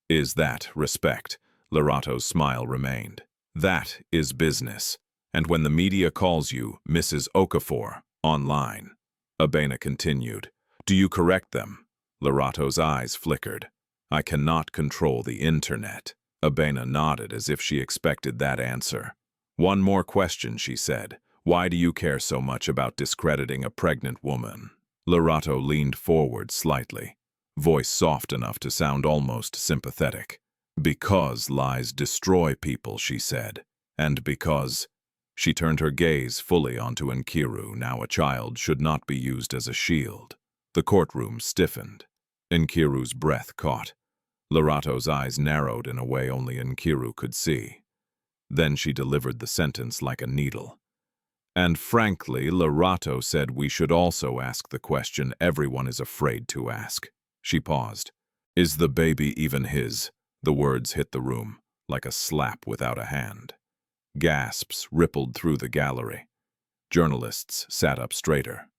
Is that respect?" Lerato's smile remained. "That is business. And when the media calls you Mrs. Okafor online," Abena continued, "do you correct them?" Lerato's eyes flickered. "I cannot control the internet." Abena nodded as if she expected that answer. "One more question," she said. "Why do you care so much about discrediting a pregnant woman?" Lerato leaned forward slightly, voice soft enough to sound almost sympathetic. "Because lies destroy people," she said, "and because—" She turned her gaze fully onto Nkiru, now a child, should not be used as a shield. The courtroom stiffened. Nkiru's breath caught. Larato's eyes narrowed in a way only Nkiru could see. Then she delivered the sentence like a needle. And frankly, Larato said we should also ask the question everyone is afraid to ask. She paused. Is the baby even his? The words hit the room, like a slap without a hand. Gasps rippled through the gallery. Journalists sat up straighter.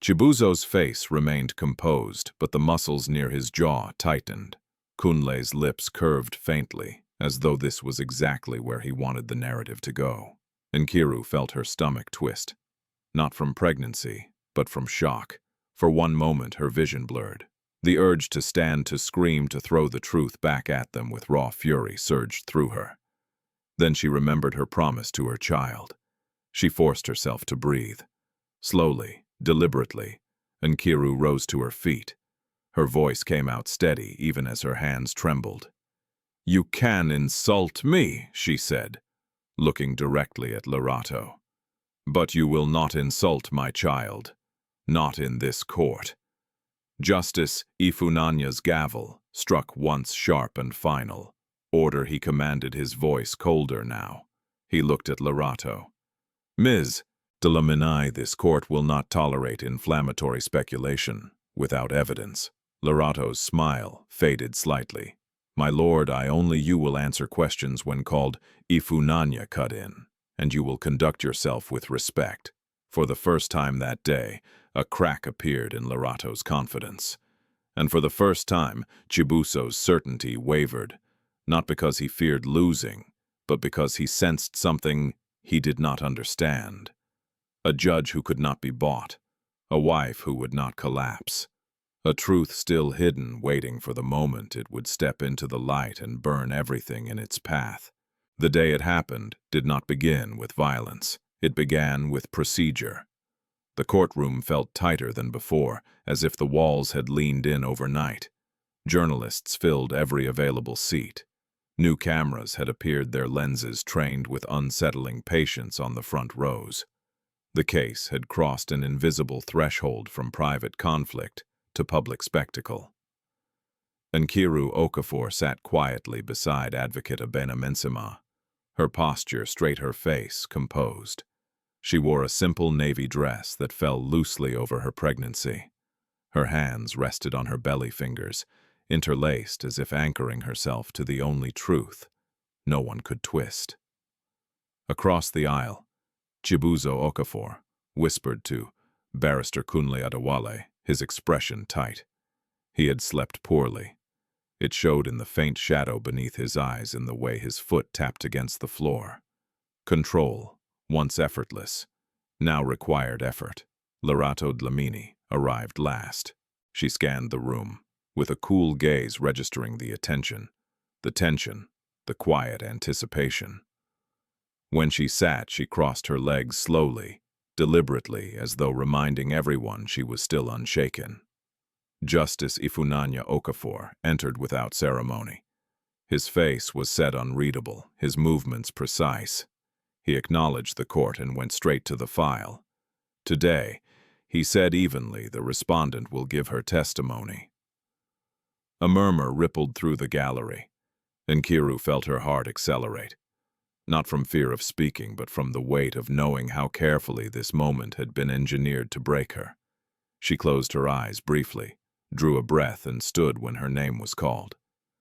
Chibuzo's face remained composed, but the muscles near his jaw tightened. Kunle's lips curved faintly, as though this was exactly where he wanted the narrative to go. Nkiru felt her stomach twist. Not from pregnancy, but from shock. For one moment, her vision blurred. The urge to stand, to scream, to throw the truth back at them with raw fury surged through her. Then she remembered her promise to her child. She forced herself to breathe. Slowly, deliberately, Nkiru rose to her feet. Her voice came out steady, even as her hands trembled. "You can insult me," she said, looking directly at Larato. "But you will not insult my child. Not in this court." Justice Ifunanya's gavel struck once sharp and final. Order, he commanded, his voice colder now. He looked at Larato. "Ms. Delaminai, this court will not tolerate inflammatory speculation without evidence." Larato's smile faded slightly. "My lord, only you will answer questions when called." Ifunanya cut in, "and you will conduct yourself with respect." For the first time that day, a crack appeared in Larato's confidence. And for the first time, Chibuzo's certainty wavered, not because he feared losing, but because he sensed something he did not understand. A judge who could not be bought, a wife who would not collapse, a truth still hidden, waiting for the moment it would step into the light and burn everything in its path. The day it happened did not begin with violence. It began with procedure. The courtroom felt tighter than before, as if the walls had leaned in overnight. Journalists filled every available seat. New cameras had appeared, their lenses trained with unsettling patience on the front rows. The case had crossed an invisible threshold from private conflict to public spectacle. Nkiru Okafor sat quietly beside Advocate Abena Mensima, her posture straight, her face composed. She wore a simple navy dress that fell loosely over her pregnancy. Her hands rested on her belly fingers, interlaced as if anchoring herself to the only truth no one could twist. Across the aisle, Chibuzo Okafor whispered to Barrister Kunle Adewale, his expression tight. He had slept poorly. It showed in the faint shadow beneath his eyes, in the way his foot tapped against the floor. Control, once effortless, now required effort. Larato Dlamini arrived last. She scanned the room, with a cool gaze registering the attention, the tension, the quiet anticipation. When she sat, she crossed her legs slowly, deliberately, as though reminding everyone she was still unshaken. Justice Ifunanya Okafor entered without ceremony. His face was set unreadable, his movements precise. He acknowledged the court and went straight to the file. "Today," he said evenly, "the respondent will give her testimony." A murmur rippled through the gallery. Nkiru felt her heart accelerate, not from fear of speaking, but from the weight of knowing how carefully this moment had been engineered to break her. She closed her eyes briefly, drew a breath, and stood when her name was called.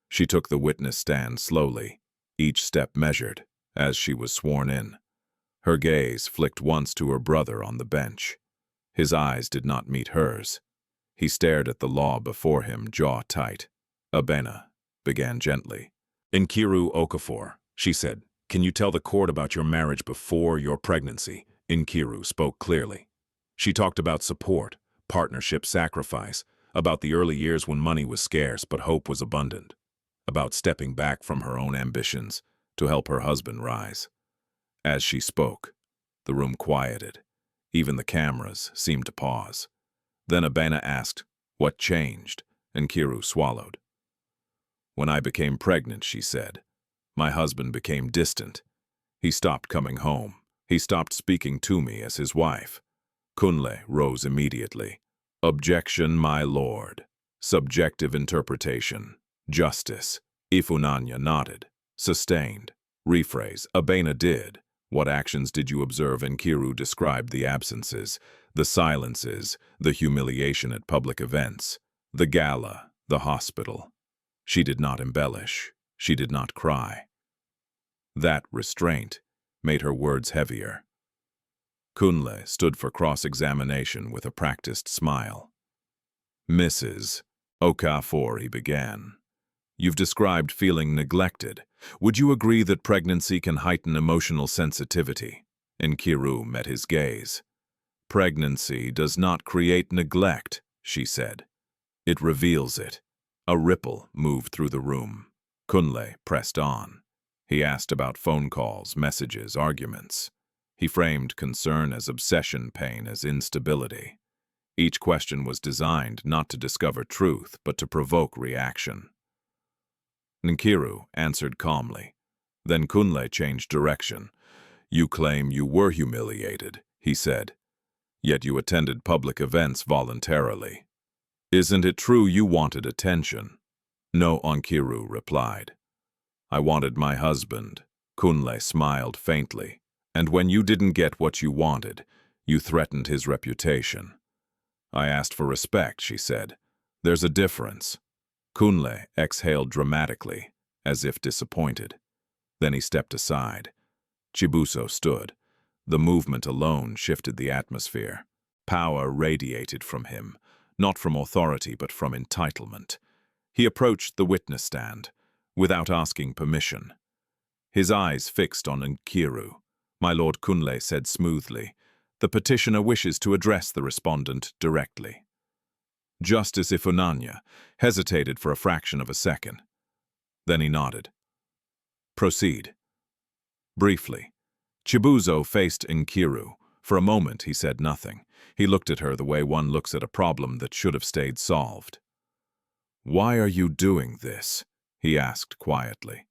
She took the witness stand slowly, each step measured, as she was sworn in. Her gaze flicked once to her brother on the bench. His eyes did not meet hers. He stared at the law before him, jaw tight. "Abena," began gently. "Nkiru Okafor," she said, "can you tell the court about your marriage before your pregnancy?" Nkiru spoke clearly. She talked about support, partnership, sacrifice, about the early years when money was scarce but hope was abundant, about stepping back from her own ambitions to help her husband rise. As she spoke, the room quieted. Even the cameras seemed to pause. Then Abena asked, "What changed?" Nkiru swallowed. "When I became pregnant," she said, "my husband became distant. He stopped coming home. He stopped speaking to me as his wife." Kunle rose immediately. Objection, my lord. Subjective interpretation. Justice. Ifunanya nodded. Sustained. Rephrase. Abena did. What actions did you observe? Nkiru described the absences, the silences, the humiliation at public events, the gala, the hospital. She did not embellish. She did not cry. That restraint made her words heavier. Kunle stood for cross-examination with a practiced smile. Mrs. Okafor, he began. You've described feeling neglected. Would you agree that pregnancy can heighten emotional sensitivity? Nkiru met his gaze. Pregnancy does not create neglect, she said. It reveals it. A ripple moved through the room. Kunle pressed on. He asked about phone calls, messages, arguments. He framed concern as obsession, pain as instability. Each question was designed not to discover truth, but to provoke reaction. Nkiru answered calmly. Then Kunle changed direction. You claim you were humiliated, he said. Yet you attended public events voluntarily. Isn't it true you wanted attention? No, Nkiru replied. I wanted my husband. Kunle smiled faintly. And when you didn't get what you wanted, you threatened his reputation. I asked for respect, she said. There's a difference. Kunle exhaled dramatically, as if disappointed. Then he stepped aside. Chibuzo stood. The movement alone shifted the atmosphere. Power radiated from him, not from authority but from entitlement. He approached the witness stand, without asking permission. His eyes fixed on Nkiru. My Lord, Kunle said smoothly, the petitioner wishes to address the respondent directly. Justice Ifunanya hesitated for a fraction of a second. Then he nodded. Proceed. Briefly, Chibuzo faced Nkiru. For a moment he said nothing. He looked at her the way one looks at a problem that should have stayed solved. Why are you doing this? He asked quietly.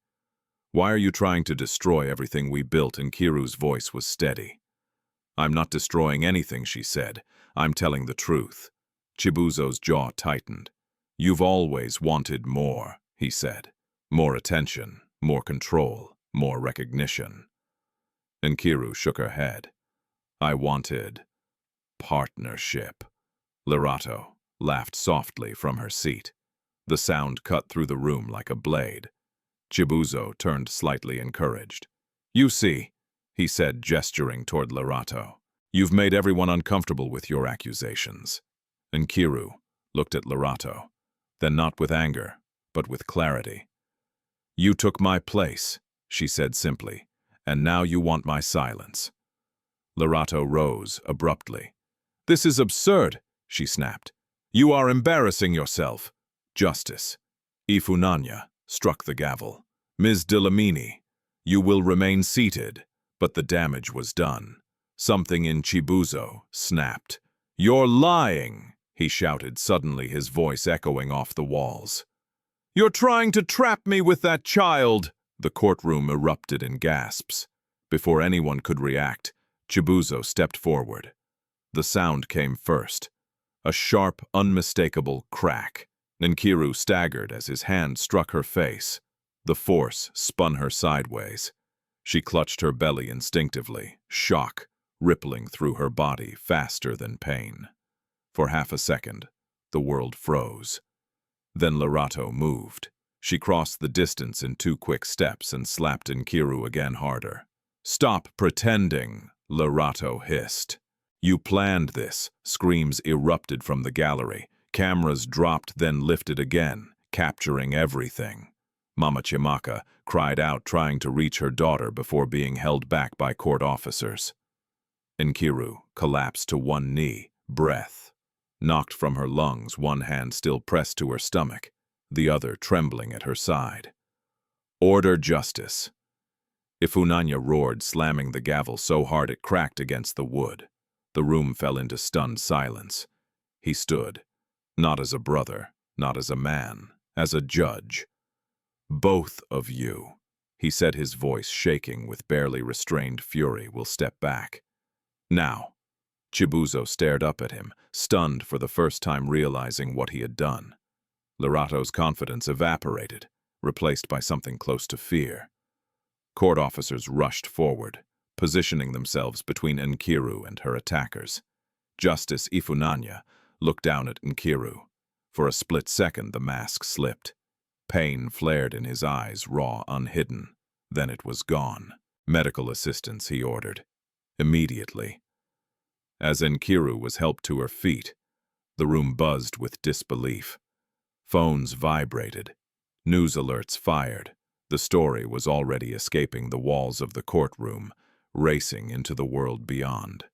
Why are you trying to destroy everything we built? Nkiru's voice was steady. I'm not destroying anything, she said. I'm telling the truth. Chibuzo's jaw tightened. You've always wanted more, he said. More attention, more control, more recognition. Nkiru shook her head. I wanted partnership. Lerato laughed softly from her seat. The sound cut through the room like a blade. Chibuzo turned slightly encouraged. You see, he said, gesturing toward Lerato. You've made everyone uncomfortable with your accusations. Nkiru looked at Lerato, then not with anger, but with clarity. You took my place, she said simply, and now you want my silence. Lerato rose abruptly. This is absurd, she snapped. You are embarrassing yourself. Justice. Ifunanya struck the gavel. Ms. Delamini, you will remain seated, but the damage was done. Something in Chibuzo snapped. You're lying, he shouted, suddenly his voice echoing off the walls. You're trying to trap me with that child! The courtroom erupted in gasps. Before anyone could react, Chibuzo stepped forward. The sound came first. A sharp, unmistakable crack. Nkiru staggered as his hand struck her face. The force spun her sideways. She clutched her belly instinctively, shock rippling through her body faster than pain. For half a second, the world froze. Then Lerato moved. She crossed the distance in 2 quick steps and slapped Nkiru again harder. Stop pretending, Lerato hissed. You planned this. Screams erupted from the gallery. Cameras dropped, then lifted again, capturing everything. Mama Chimaka cried out, trying to reach her daughter before being held back by court officers. Nkiru collapsed to one knee, breath knocked from her lungs, one hand still pressed to her stomach, the other trembling at her side. Order justice. Ifunanya roared, slamming the gavel so hard it cracked against the wood. The room fell into stunned silence. He stood, not as a brother, not as a man, as a judge. Both of you, he said, his voice shaking with barely restrained fury, will step back. Now, Chibuzo stared up at him, stunned for the first time realizing what he had done. Lorato's confidence evaporated, replaced by something close to fear. Court officers rushed forward, positioning themselves between Nkiru and her attackers. Justice Ifunanya looked down at Nkiru. For a split second, the mask slipped. Pain flared in his eyes, raw, unhidden. Then it was gone. Medical assistance, he ordered. Immediately. As Nkiru was helped to her feet, the room buzzed with disbelief. Phones vibrated. News alerts fired. The story was already escaping the walls of the courtroom, racing into the world beyond.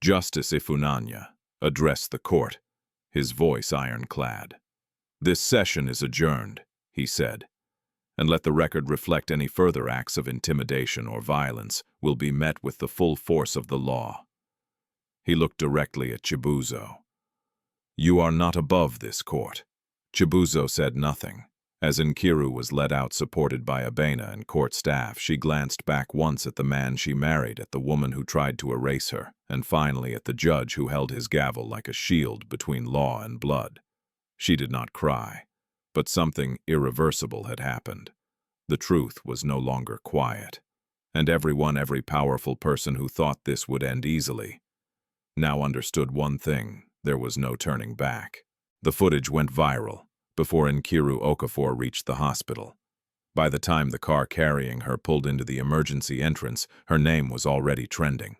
Justice Ifunanya addressed the court, his voice ironclad. "This session is adjourned," he said, "and let the record reflect any further acts of intimidation or violence will be met with the full force of the law." He looked directly at Chibuzo. "You are not above this court." Chibuzo said nothing. As Nkiru was led out supported by Abena and court staff, she glanced back once at the man she married, at the woman who tried to erase her, and finally at the judge who held his gavel like a shield between law and blood. She did not cry, but something irreversible had happened. The truth was no longer quiet, and every powerful person who thought this would end easily, now understood one thing: there was no turning back. The footage went viral before Nkiru Okafor reached the hospital. By the time the car carrying her pulled into the emergency entrance, her name was already trending.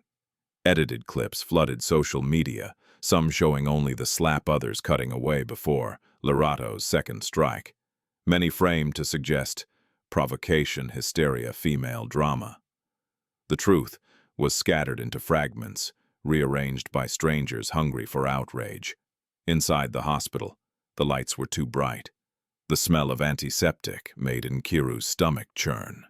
Edited clips flooded social media, some showing only the slap, others cutting away before Lorato's second strike. Many framed to suggest provocation, hysteria, female drama. The truth was scattered into fragments, rearranged by strangers hungry for outrage. Inside the hospital, the lights were too bright. The smell of antiseptic made Nkiru's stomach churn.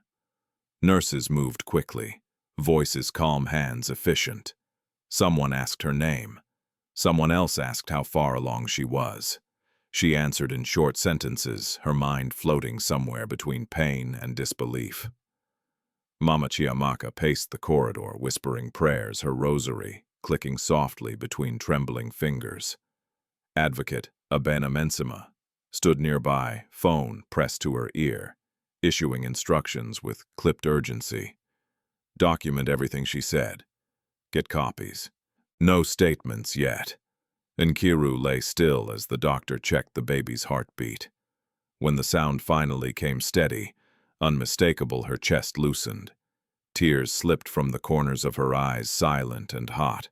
Nurses moved quickly, voices calm, hands efficient. Someone asked her name. Someone else asked how far along she was. She answered in short sentences, her mind floating somewhere between pain and disbelief. Mama Chiamaka paced the corridor, whispering prayers, her rosary clicking softly between trembling fingers. Advocate Abena Mensima stood nearby, phone pressed to her ear, issuing instructions with clipped urgency. Document everything she said. Get copies. No statements yet. Nkiru lay still as the doctor checked the baby's heartbeat. When the sound finally came steady, unmistakable, her chest loosened. Tears slipped from the corners of her eyes, silent and hot.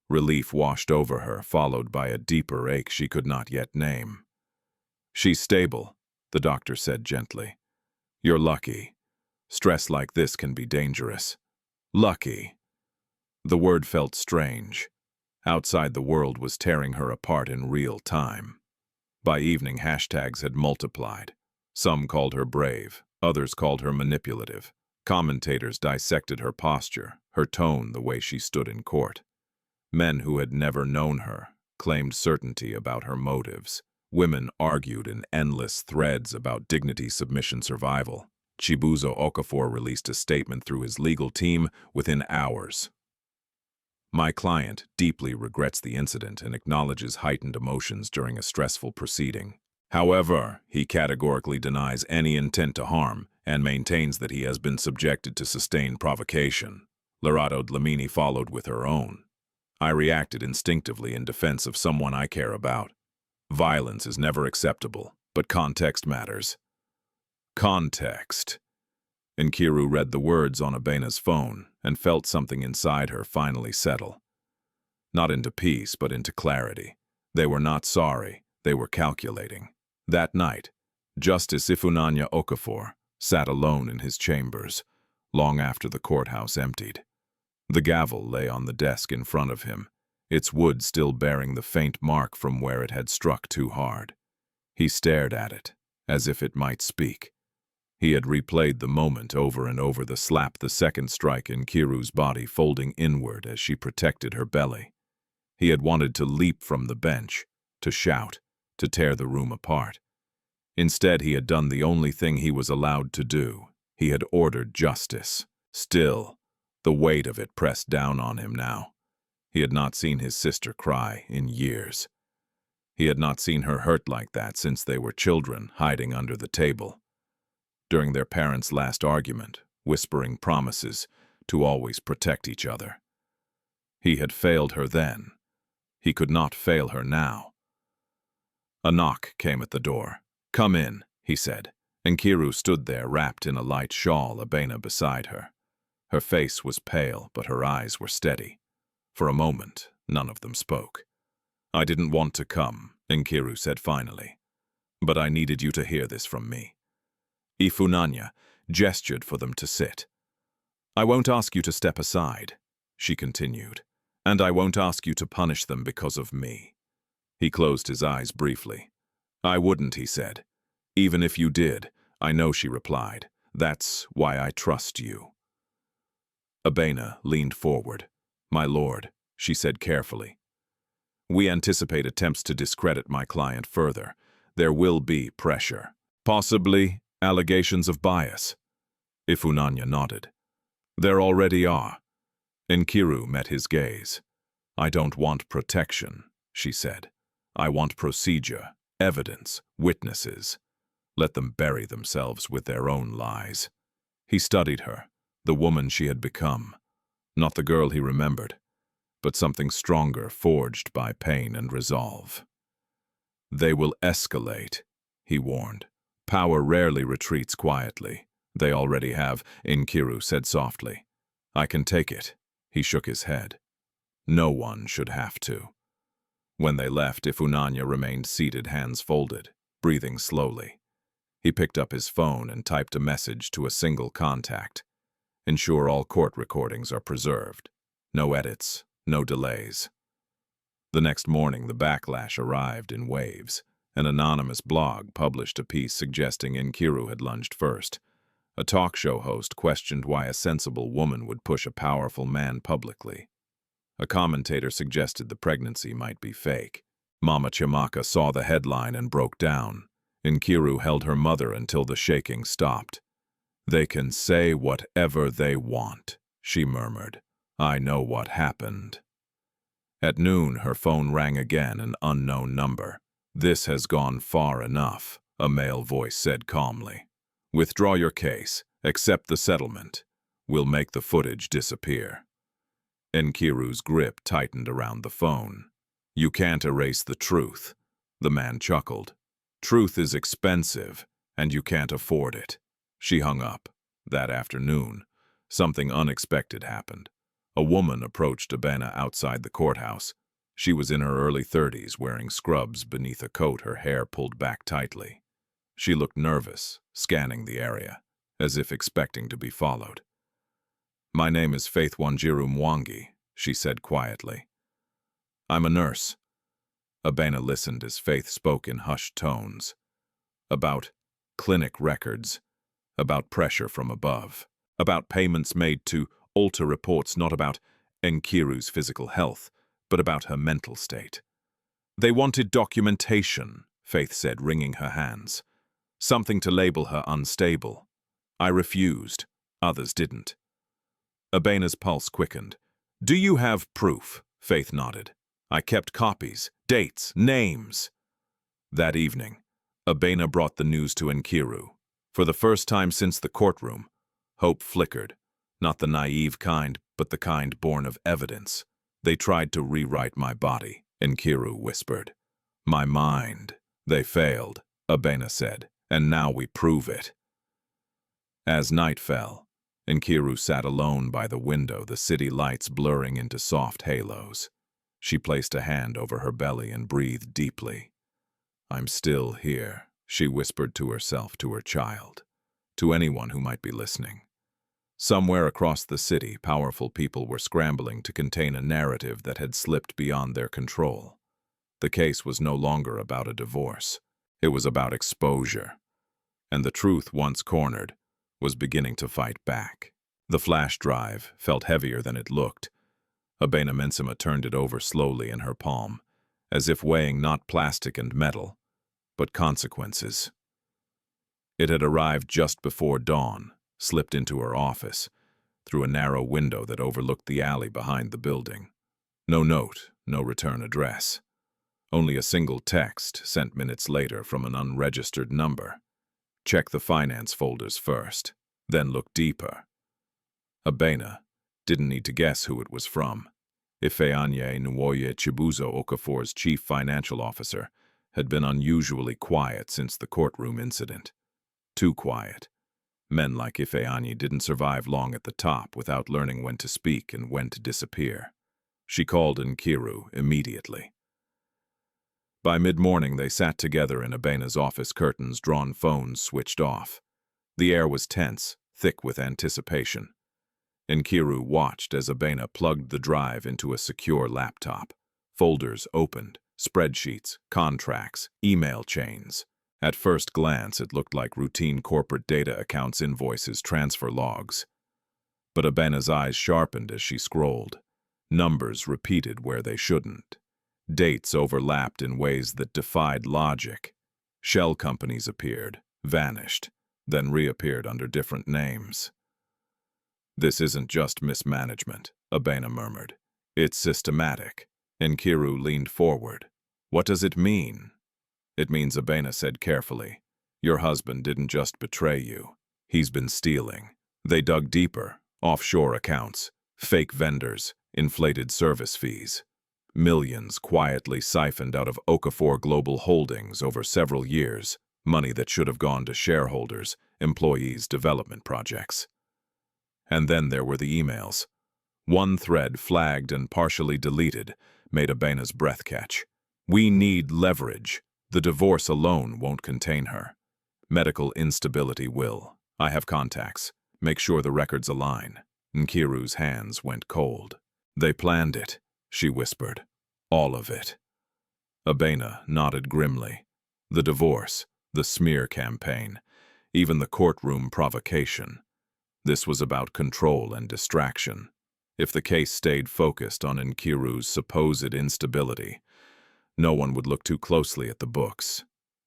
Relief washed over her, followed by a deeper ache she could not yet name. "She's stable," the doctor said gently. "You're lucky. Stress like this can be dangerous." Lucky. The word felt strange. Outside, the world was tearing her apart in real time. By evening, hashtags had multiplied. Some called her brave, others called her manipulative. Commentators dissected her posture, her tone, the way she stood in court. Men who had never known her claimed certainty about her motives. Women argued in endless threads about dignity, submission, survival. Chibuzo Okafor released a statement through his legal team within hours. "My client deeply regrets the incident and acknowledges heightened emotions during a stressful proceeding. However, he categorically denies any intent to harm and maintains that he has been subjected to sustained provocation." Lorato Dlamini followed with her own. "I reacted instinctively in defense of someone I care about. Violence is never acceptable, but context matters." Context. Nkiru read the words on Abena's phone and felt something inside her finally settle. Not into peace, but into clarity. They were not sorry, they were calculating. That night, Justice Ifunanya Okafor sat alone in his chambers, long after the courthouse emptied. The gavel lay on the desk in front of him, its wood still bearing the faint mark from where it had struck too hard. He stared at it, as if it might speak. He had replayed the moment over and over, the slap, the second strike, in Nkiru's body folding inward as she protected her belly. He had wanted to leap from the bench, to shout, to tear the room apart. Instead, he had done the only thing he was allowed to do. He had ordered justice. Still, the weight of it pressed down on him now. He had not seen his sister cry in years. He had not seen her hurt like that since they were children, hiding under the table. During their parents' last argument, whispering promises to always protect each other. He had failed her then. He could not fail her now. A knock came at the door. "Come in," he said, and Kiru stood there wrapped in a light shawl, Abena beside her. Her face was pale, but her eyes were steady. For a moment, none of them spoke. "I didn't want to come," Nkiru said finally, "but I needed you to hear this from me." Ifunanya gestured for them to sit. "I won't ask you to step aside," she continued, "and I won't ask you to punish them because of me." He closed his eyes briefly. "I wouldn't," he said. "Even if you did, I know," she replied. "That's why I trust you." Abena leaned forward. "My lord," she said carefully. "We anticipate attempts to discredit my client further. There will be pressure. Possibly allegations of bias." Ifunanya nodded. "There already are." Nkiru met his gaze. "I don't want protection," she said. "I want procedure, evidence, witnesses. Let them bury themselves with their own lies." He studied her, the woman she had become. Not the girl he remembered, but something stronger forged by pain and resolve. "They will escalate," he warned. "Power rarely retreats quietly. They already have," Nkiru said softly. "I can take it." He shook his head. "No one should have to." When they left, Ifunanya remained seated, hands folded, breathing slowly. He picked up his phone and typed a message to a single contact. "Ensure all court recordings are preserved. No edits, no delays." The next morning, the backlash arrived in waves. An anonymous blog published a piece suggesting Nkiru had lunged first. A talk show host questioned why a sensible woman would push a powerful man publicly. A commentator suggested the pregnancy might be fake. Mama Chimaka saw the headline and broke down. Nkiru held her mother until the shaking stopped. "They can say whatever they want," she murmured. "I know what happened." At noon, her phone rang again, an unknown number. "This has gone far enough," a male voice said calmly. "Withdraw your case. Accept the settlement. We'll make the footage disappear." Nkiru's grip tightened around the phone. "You can't erase the truth," the man chuckled. "Truth is expensive, and you can't afford it." She hung up. That afternoon, something unexpected happened. A woman approached Abena outside the courthouse. She was in her early 30s, wearing scrubs beneath a coat, her hair pulled back tightly. She looked nervous, scanning the area, as if expecting to be followed. "My name is Faith Wanjiru Mwangi," she said quietly. "I'm a nurse." Abena listened as Faith spoke in hushed tones. About clinic records, about pressure from above, about payments made to alter reports, not about Nkiru's physical health, but about her mental state. "They wanted documentation," Faith said, wringing her hands. "Something to label her unstable. I refused. Others didn't." Abena's pulse quickened. "Do you have proof?" Faith nodded. "I kept copies, dates, names." That evening, Abena brought the news to Nkiru. For the first time since the courtroom, hope flickered. Not the naive kind, but the kind born of evidence. "They tried to rewrite my body," Nkiru whispered. "My mind. They failed," Abena said, "and now we prove it." As night fell, Nkiru sat alone by the window, the city lights blurring into soft halos. She placed a hand over her belly and breathed deeply. "I'm still here," she whispered to herself, to her child, to anyone who might be listening. Somewhere across the city, powerful people were scrambling to contain a narrative that had slipped beyond their control. The case was no longer about a divorce. It was about exposure. And the truth, once cornered, was beginning to fight back. The flash drive felt heavier than it looked. Abena Mensima turned it over slowly in her palm, as if weighing not plastic and metal, but consequences. It had arrived just before dawn, slipped into her office, through a narrow window that overlooked the alley behind the building. No note, no return address. Only a single text sent minutes later from an unregistered number. Check the finance folders first, then look deeper. Abena didn't need to guess who it was from. Ifeanyi Nwoye Chibuzo Okafor's chief financial officer had been unusually quiet since the courtroom incident. Too quiet. Men like Ifeanyi didn't survive long at the top without learning when to speak and when to disappear. She called Nkiru immediately. By mid-morning, they sat together in Abena's office, curtains drawn, phones switched off. The air was tense, thick with anticipation. Nkiru watched as Abena plugged the drive into a secure laptop. Folders opened, spreadsheets, contracts, email chains. At first glance, it looked like routine corporate data accounts, invoices, transfer logs. But Abena's eyes sharpened as she scrolled. Numbers repeated where they shouldn't. Dates overlapped in ways that defied logic. Shell companies appeared, vanished, then reappeared under different names. "This isn't just mismanagement," Abena murmured. "It's systematic." Nkiru leaned forward. "What does it mean?" "It means," Abena said carefully, "your husband didn't just betray you. He's been stealing." They dug deeper. Offshore accounts, fake vendors, inflated service fees. Millions quietly siphoned out of Okafor Global Holdings over several years, money that should have gone to shareholders, employees, development projects. And then there were the emails. One thread, flagged and partially deleted, made Abena's breath catch. "We need leverage. The divorce alone won't contain her. Medical instability will. I have contacts. Make sure the records align." Nkiru's hands went cold. "They planned it," she whispered. "All of it." Abena nodded grimly. The divorce, the smear campaign, even the courtroom provocation. This was about control and distraction. If the case stayed focused on Nkiru's supposed instability, no one would look too closely at the books.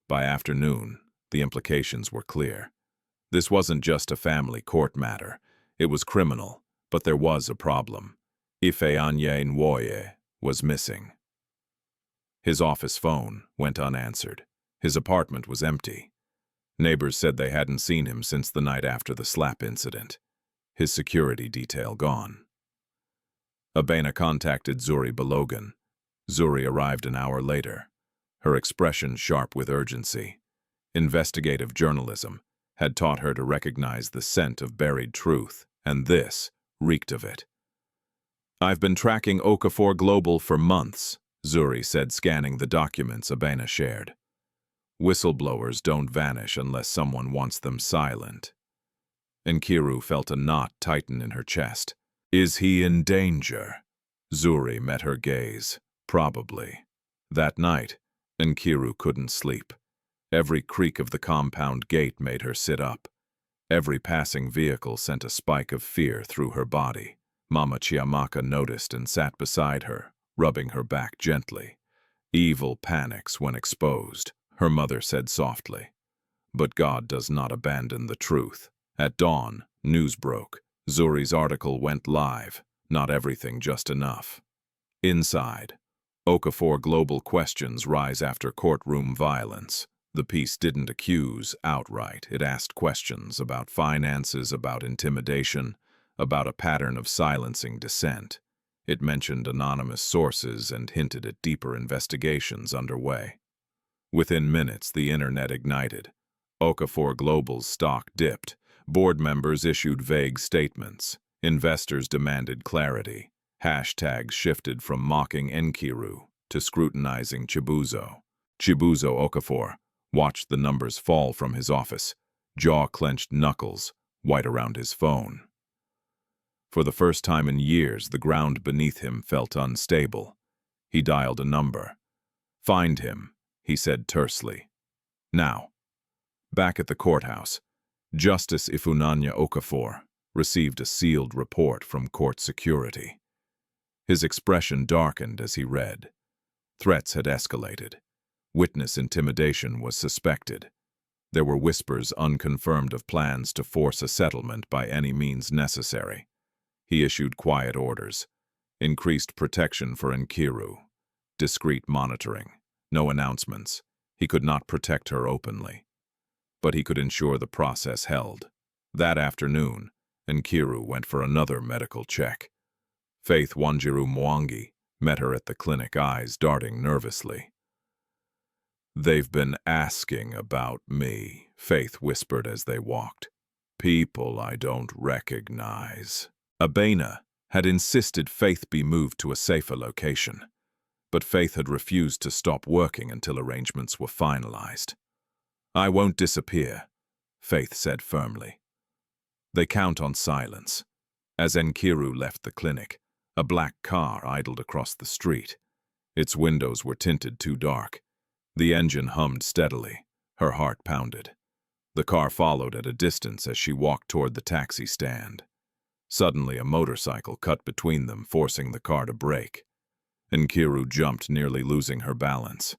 By afternoon, the implications were clear. This wasn't just a family court matter. It was criminal, but there was a problem. Ifeanyi Nwoye was missing. His office phone went unanswered. His apartment was empty. Neighbors said they hadn't seen him since the night after the slap incident. His security detail gone. Abena contacted Zuri Balogan. Zuri arrived an hour later, her expression sharp with urgency. Investigative journalism had taught her to recognize the scent of buried truth, and this reeked of it. "I've been tracking Okafor Global for months," Zuri said, scanning the documents Abena shared. "Whistleblowers don't vanish unless someone wants them silent." Nkiru felt a knot tighten in her chest. "Is he in danger?" Zuri met her gaze. "Probably." That night, Nkiru couldn't sleep. Every creak of the compound gate made her sit up. Every passing vehicle sent a spike of fear through her body. Mama Chiamaka noticed and sat beside her, rubbing her back gently. "Evil panics when exposed," her mother said softly. "But God does not abandon the truth." At dawn, news broke. Zuri's article went live. Not everything, just enough. Inside, Okafor Global questions rise after courtroom violence. The piece didn't accuse outright. It asked questions about finances, about intimidation, about a pattern of silencing dissent. It mentioned anonymous sources and hinted at deeper investigations underway. Within minutes, the internet ignited. Okafor Global's stock dipped. Board members issued vague statements. Investors demanded clarity. Hashtags shifted from mocking Nkiru to scrutinizing Chibuzo. Chibuzo Okafor watched the numbers fall from his office, jaw-clenched knuckles, white around his phone. For the first time in years, the ground beneath him felt unstable. He dialed a number. "Find him," he said tersely. "Now." Back at the courthouse, Justice Ifunanya Okafor received a sealed report from court security. His expression darkened as he read. Threats had escalated. Witness intimidation was suspected. There were whispers unconfirmed of plans to force a settlement by any means necessary. He issued quiet orders. Increased protection for Nkiru. Discreet monitoring. No announcements. He could not protect her openly. But he could ensure the process held. That afternoon, Nkiru went for another medical check. Faith Wanjiru Mwangi met her at the clinic, eyes darting nervously. "They've been asking about me," Faith whispered as they walked. "People I don't recognize." Abena had insisted Faith be moved to a safer location, but Faith had refused to stop working until arrangements were finalized. "I won't disappear," Faith said firmly. They count on silence. As Nkiru left the clinic, a black car idled across the street. Its windows were tinted too dark. The engine hummed steadily. Her heart pounded. The car followed at a distance as she walked toward the taxi stand. Suddenly, a motorcycle cut between them, forcing the car to brake. Nkiru jumped, nearly losing her balance.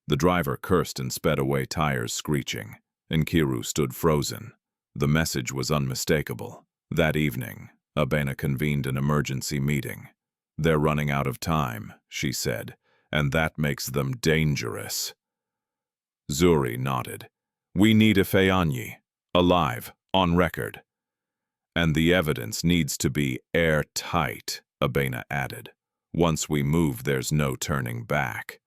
The driver cursed and sped away, tires screeching. Nkiru stood frozen. The message was unmistakable. That evening, Abena convened an emergency meeting. "They're running out of time," she said, "and that makes them dangerous." Zuri nodded. "We need Ifeanyi, alive, on record. And the evidence needs to be airtight," Abena added. "Once we move, there's no turning back."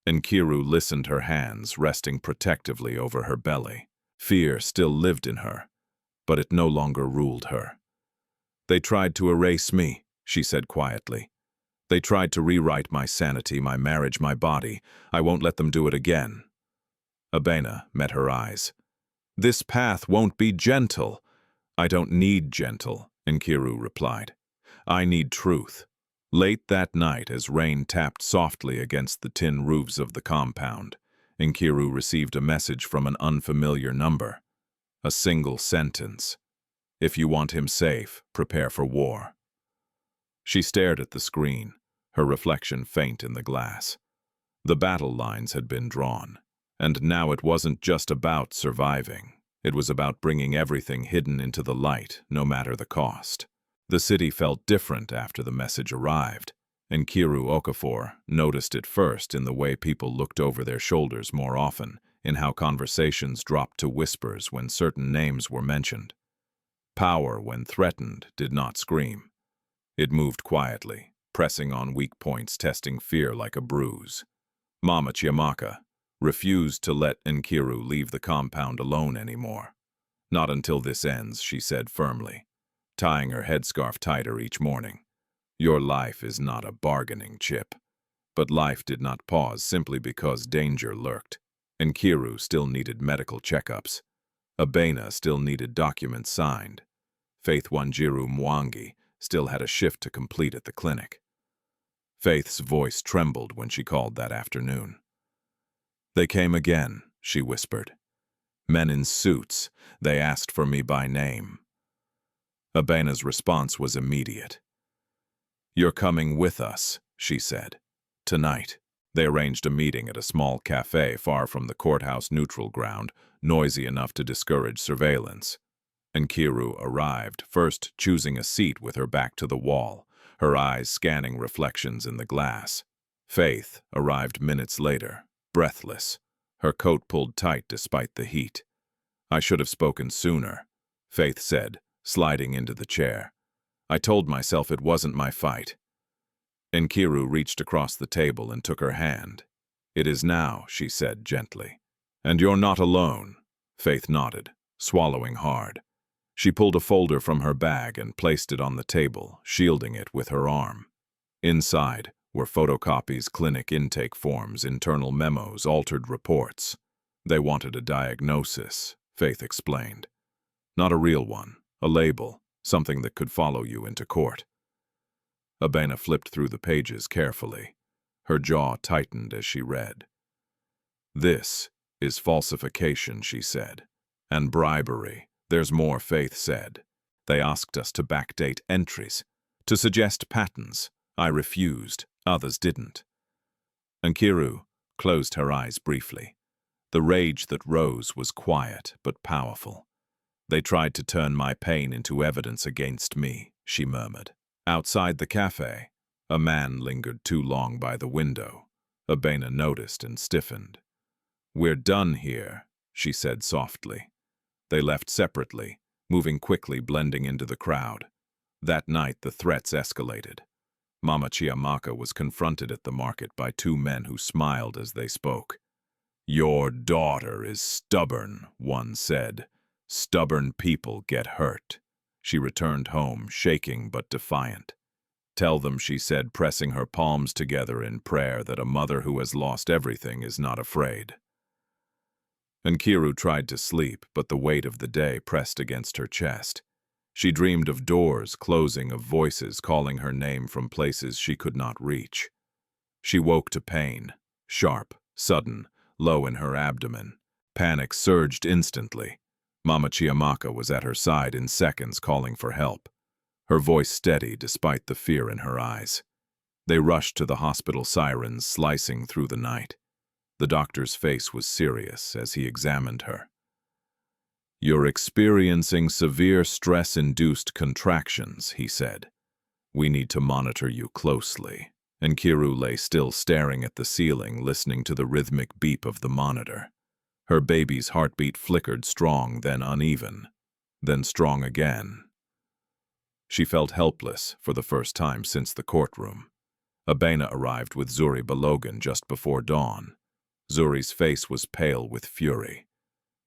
Nkiru listened, her hands resting protectively over her belly. Fear still lived in her, but it no longer ruled her. "They tried to erase me," she said quietly. "They tried to rewrite my sanity, my marriage, my body. I won't let them do it again." Abena met her eyes. "This path won't be gentle." "I don't need gentle," Nkiru replied. "I need truth." Late that night, as rain tapped softly against the tin roofs of the compound, Nkiru received a message from an unfamiliar number. A single sentence. "If you want him safe, prepare for war." She stared at the screen, her reflection faint in the glass. The battle lines had been drawn, and now it wasn't just about surviving. It was about bringing everything hidden into the light, no matter the cost. The city felt different after the message arrived, and Nkiru Okafor noticed it first in the way people looked over their shoulders more often, in how conversations dropped to whispers when certain names were mentioned. Power, when threatened, did not scream. It moved quietly, pressing on weak points, testing fear like a bruise. Mama Chiamaka refused to let Nkiru leave the compound alone anymore. "Not until this ends," she said firmly, tying her headscarf tighter each morning. "Your life is not a bargaining chip." But life did not pause simply because danger lurked. Nkiru still needed medical checkups. Abena still needed documents signed. Faith Wanjiru Mwangi still had a shift to complete at the clinic. Faith's voice trembled when she called that afternoon. "They came again," she whispered. "Men in suits. They asked for me by name." Abena's response was immediate. "You're coming with us," she said. "Tonight." They arranged a meeting at a small cafe far from the courthouse neutral ground, noisy enough to discourage surveillance. Nkiru arrived, first choosing a seat with her back to the wall, her eyes scanning reflections in the glass. Faith arrived minutes later, breathless, her coat pulled tight despite the heat. "I should have spoken sooner," Faith said, sliding into the chair. "I told myself it wasn't my fight." Nkiru reached across the table and took her hand. "It is now," she said gently. "And you're not alone." Faith nodded, swallowing hard. She pulled a folder from her bag and placed it on the table, shielding it with her arm. Inside were photocopies, clinic intake forms, internal memos, altered reports. "They wanted a diagnosis," Faith explained. "Not a real one, a label, something that could follow you into court." Abena flipped through the pages carefully. Her jaw tightened as she read. "This is falsification," she said, "and bribery. There's more," Faith said. "They asked us to backdate entries, to suggest patterns. I refused. Others didn't." Nkiru closed her eyes briefly. The rage that rose was quiet but powerful. "They tried to turn my pain into evidence against me," she murmured. Outside the cafe, A man lingered too long by the window. Abena noticed and stiffened. "We're done here," she said softly. They left separately, moving quickly, blending into the crowd. That night, the threats escalated. Mama Chiamaka was confronted at the market by two men who smiled as they spoke. "Your daughter is stubborn," one said. "Stubborn people get hurt." She returned home, shaking but defiant. "Tell them," she said, pressing her palms together in prayer, "that a mother who has lost everything is not afraid." Nkiru tried to sleep, but the weight of the day pressed against her chest. She dreamed of doors closing, of voices calling her name from places she could not reach. She woke to pain, sharp, sudden, low in her abdomen. Panic surged instantly. Mama Chiamaka was at her side in seconds, calling for help. Her voice steady despite the fear in her eyes. They rushed to the hospital, sirens slicing through the night. The doctor's face was serious as he examined her. "You're experiencing severe stress-induced contractions," he said. "We need to monitor you closely." Nkiru lay still, staring at the ceiling, listening to the rhythmic beep of the monitor. Her baby's heartbeat flickered, strong, then uneven, then strong again. She felt helpless for the first time since the courtroom. Abena arrived with Zuri Balogan just before dawn. Zuri's face was pale with fury.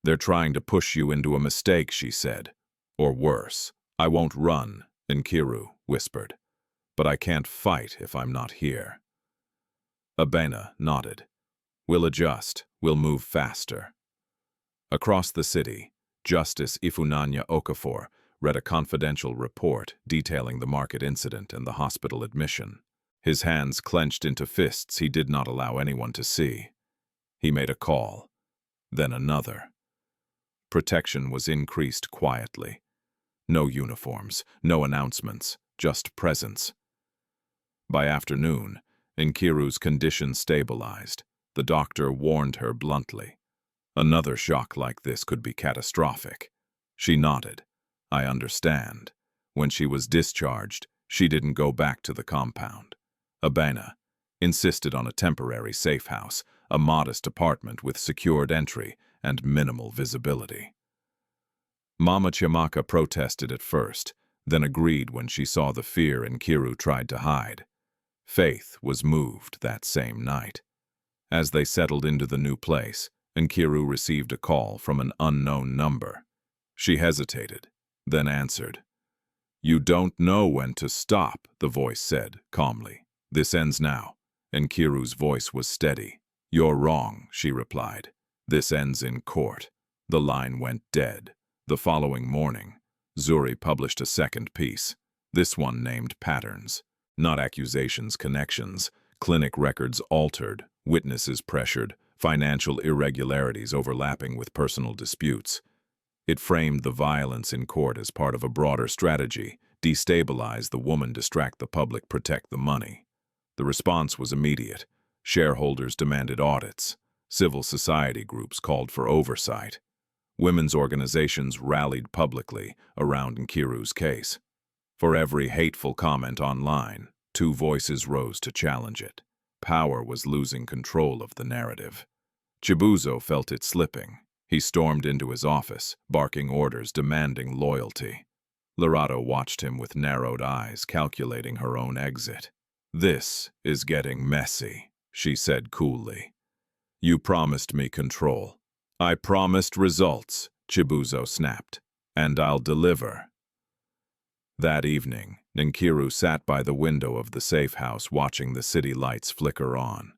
"They're trying to push you into a mistake," she said. "Or worse." "I won't run," Nkiru whispered. "But I can't fight if I'm not here." Abena nodded. "We'll adjust. We'll move faster." Across the city, Justice Ifunanya Okafor read a confidential report detailing the market incident and the hospital admission. His hands clenched into fists he did not allow anyone to see. He made a call, then another. Protection was increased quietly. No uniforms, no announcements, just presence. By afternoon, Nkiru's condition stabilized. The doctor warned her bluntly. Another shock like this could be catastrophic. She nodded. "I understand." When she was discharged, she didn't go back to the compound. Abena insisted on a temporary safe house, a modest apartment with secured entry and minimal visibility. Mama Chiamaka protested at first, then agreed when she saw the fear Nkiru tried to hide. Faith was moved that same night. As they settled into the new place, Nkiru received a call from an unknown number. She hesitated, then answered. "You don't know when to stop," the voice said calmly. "This ends now." Nkiru's voice was steady. "You're wrong," she replied. "This ends in court." The line went dead. The following morning, Zuri published a second piece, this one named Patterns. Not accusations, connections, clinic records altered, witnesses pressured, financial irregularities overlapping with personal disputes. It framed the violence in court as part of a broader strategy: destabilize the woman, distract the public, protect the money. The response was immediate. Shareholders demanded audits. Civil society groups called for oversight. Women's organizations rallied publicly around Nkiru's case. For every hateful comment online, two voices rose to challenge it. Power was losing control of the narrative. Chibuzo felt it slipping. He stormed into his office, barking orders, demanding loyalty. Lerato watched him with narrowed eyes, calculating her own exit. "This is getting messy," she said coolly. "You promised me control." "I promised results," Chibuzo snapped, "and I'll deliver." That evening, Nkiru sat by the window of the safe house watching the city lights flicker on.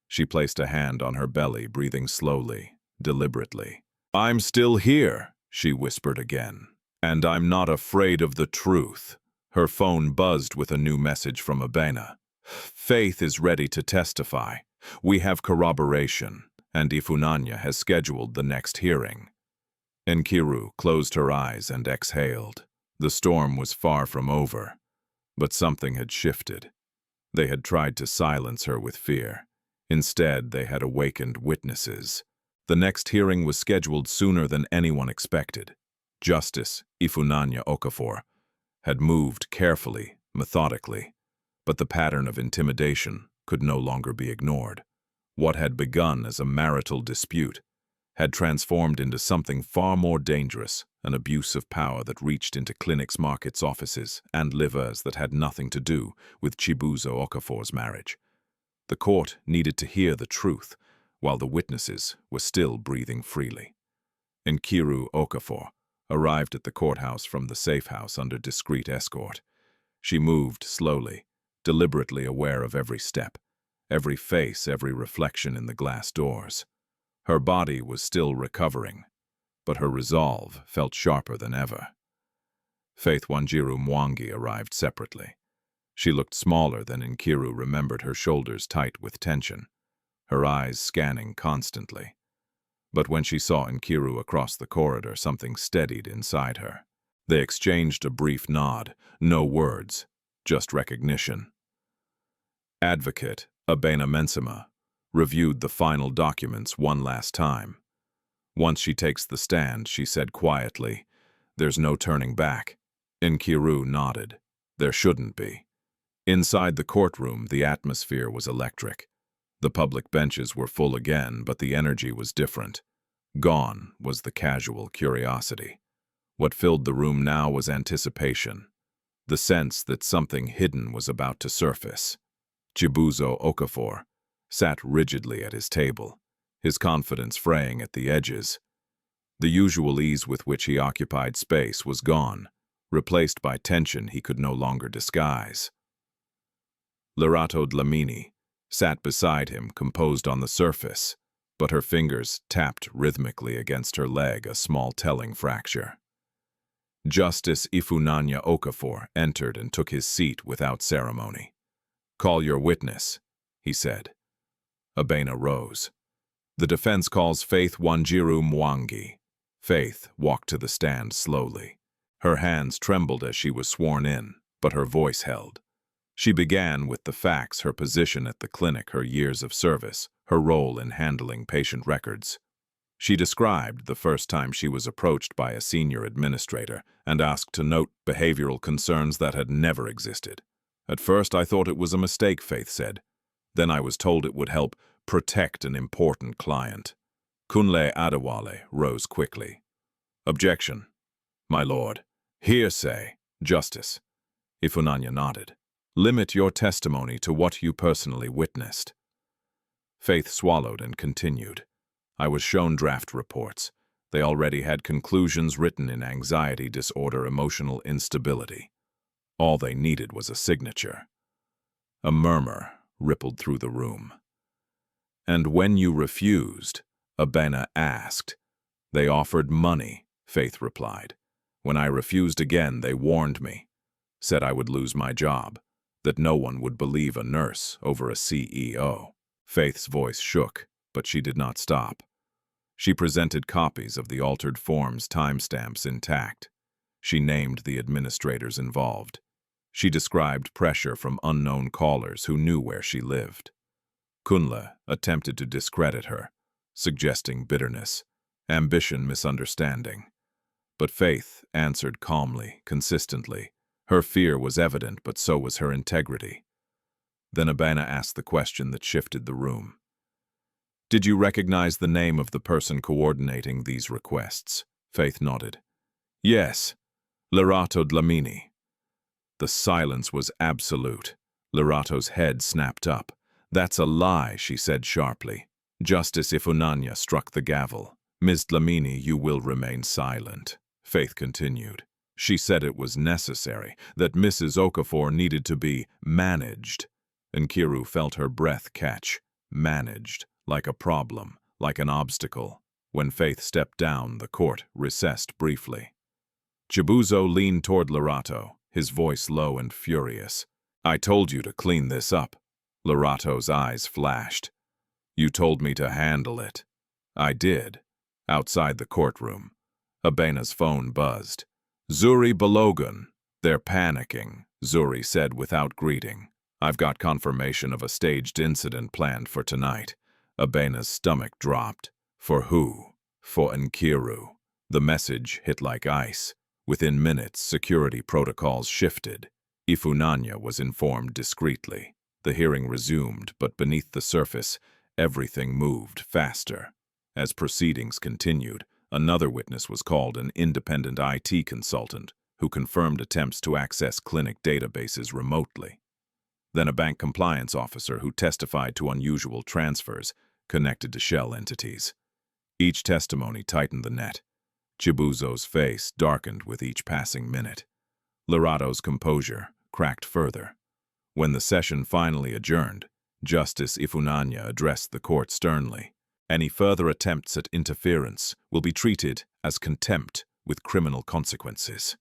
She placed a hand on her belly, breathing slowly, deliberately. "I'm still here," she whispered again. "And I'm not afraid of the truth." Her phone buzzed with a new message from Abena. "Faith is ready to testify. We have corroboration, and Ifunanya has scheduled the next hearing." Nkiru closed her eyes and exhaled. The storm was far from over, but something had shifted. They had tried to silence her with fear. Instead, they had awakened witnesses. The next hearing was scheduled sooner than anyone expected. Justice Ifunanya Okafor had moved carefully, methodically. But the pattern of intimidation could no longer be ignored. What had begun as a marital dispute had transformed into something far more dangerous, an abuse of power that reached into clinics, markets, offices, and livers that had nothing to do with Chibuzo Okafor's marriage. The court needed to hear the truth, while the witnesses were still breathing freely. Nkiru Okafor arrived at the courthouse from the safe house under discreet escort. She moved slowly, deliberately aware of every step, every face, every reflection in the glass doors. Her body was still recovering, but her resolve felt sharper than ever. Faith Wanjiru Mwangi arrived separately. She looked smaller than Nkiru remembered, her shoulders tight with tension, her eyes scanning constantly. But when she saw Nkiru across the corridor, something steadied inside her. They exchanged a brief nod, no words, just recognition. Advocate Abena Mensima reviewed the final documents one last time. Once she takes the stand, she said quietly, "There's no turning back." Nkiru nodded. There shouldn't be. Inside the courtroom, the atmosphere was electric. The public benches were full again, but the energy was different. Gone was the casual curiosity. What filled the room now was anticipation, the sense that something hidden was about to surface. Chibuzo Okafor sat rigidly at his table, his confidence fraying at the edges. The usual ease with which he occupied space was gone, replaced by tension he could no longer disguise. Lerato Dlamini sat beside him, composed on the surface, but her fingers tapped rhythmically against her leg, a small telling fracture. Justice Ifunanya Okafor entered and took his seat without ceremony. "Call your witness," he said. Abena rose. "The defense calls Faith Wanjiru Mwangi." Faith walked to the stand slowly. Her hands trembled as she was sworn in, but her voice held. She began with the facts: her position at the clinic, her years of service, her role in handling patient records. She described the first time she was approached by a senior administrator and asked to note behavioral concerns that had never existed. "At first I thought it was a mistake," Faith said. "Then I was told it would help protect an important client." Kunle Adewale rose quickly. "Objection, my lord." "Hearsay, Justice." Ifunanya nodded. "Limit your testimony to what you personally witnessed." Faith swallowed and continued. "I was shown draft reports. They already had conclusions written in anxiety disorder, emotional instability. All they needed was a signature." A murmur rippled through the room. "And when you refused?" Abena asked. "They offered money," Faith replied. "When I refused again, they warned me, said I would lose my job, that no one would believe a nurse over a CEO. Faith's voice shook, but she did not stop. She presented copies of the altered forms, timestamps intact. She named the administrators involved. She described pressure from unknown callers who knew where she lived. Kunle attempted to discredit her, suggesting bitterness, ambition, misunderstanding. But Faith answered calmly, consistently. Her fear was evident, but so was her integrity. Then Abena asked the question that shifted the room. "Did you recognize the name of the person coordinating these requests?" Faith nodded. "Yes, Lerato Dlamini." The silence was absolute. Lerato's head snapped up. "That's a lie," she said sharply. Justice Ifunanya struck the gavel. "Ms. Dlamini, you will remain silent." Faith continued. "She said it was necessary, that Mrs. Okafor needed to be managed." Nkiru felt her breath catch. Managed, like a problem, like an obstacle. When Faith stepped down, the court recessed briefly. Chibuzo leaned toward Lerato, his voice low and furious. "I told you to clean this up." Lerato's eyes flashed. "You told me to handle it." "I did." Outside the courtroom, Abena's phone buzzed. "Zuri Balogun." "They're panicking," Zuri said without greeting. "I've got confirmation of a staged incident planned for tonight." Abena's stomach dropped. For who? For Nkiru. The message hit like ice. Within minutes, security protocols shifted. Ifunanya was informed discreetly. The hearing resumed, but beneath the surface, everything moved faster. As proceedings continued, another witness was called, an independent IT consultant, who confirmed attempts to access clinic databases remotely. Then a bank compliance officer who testified to unusual transfers connected to shell entities. Each testimony tightened the net. Chibuzo's face darkened with each passing minute. Lorato's composure cracked further. When the session finally adjourned, Justice Ifunanya addressed the court sternly. Any further attempts at interference will be treated as contempt with criminal consequences.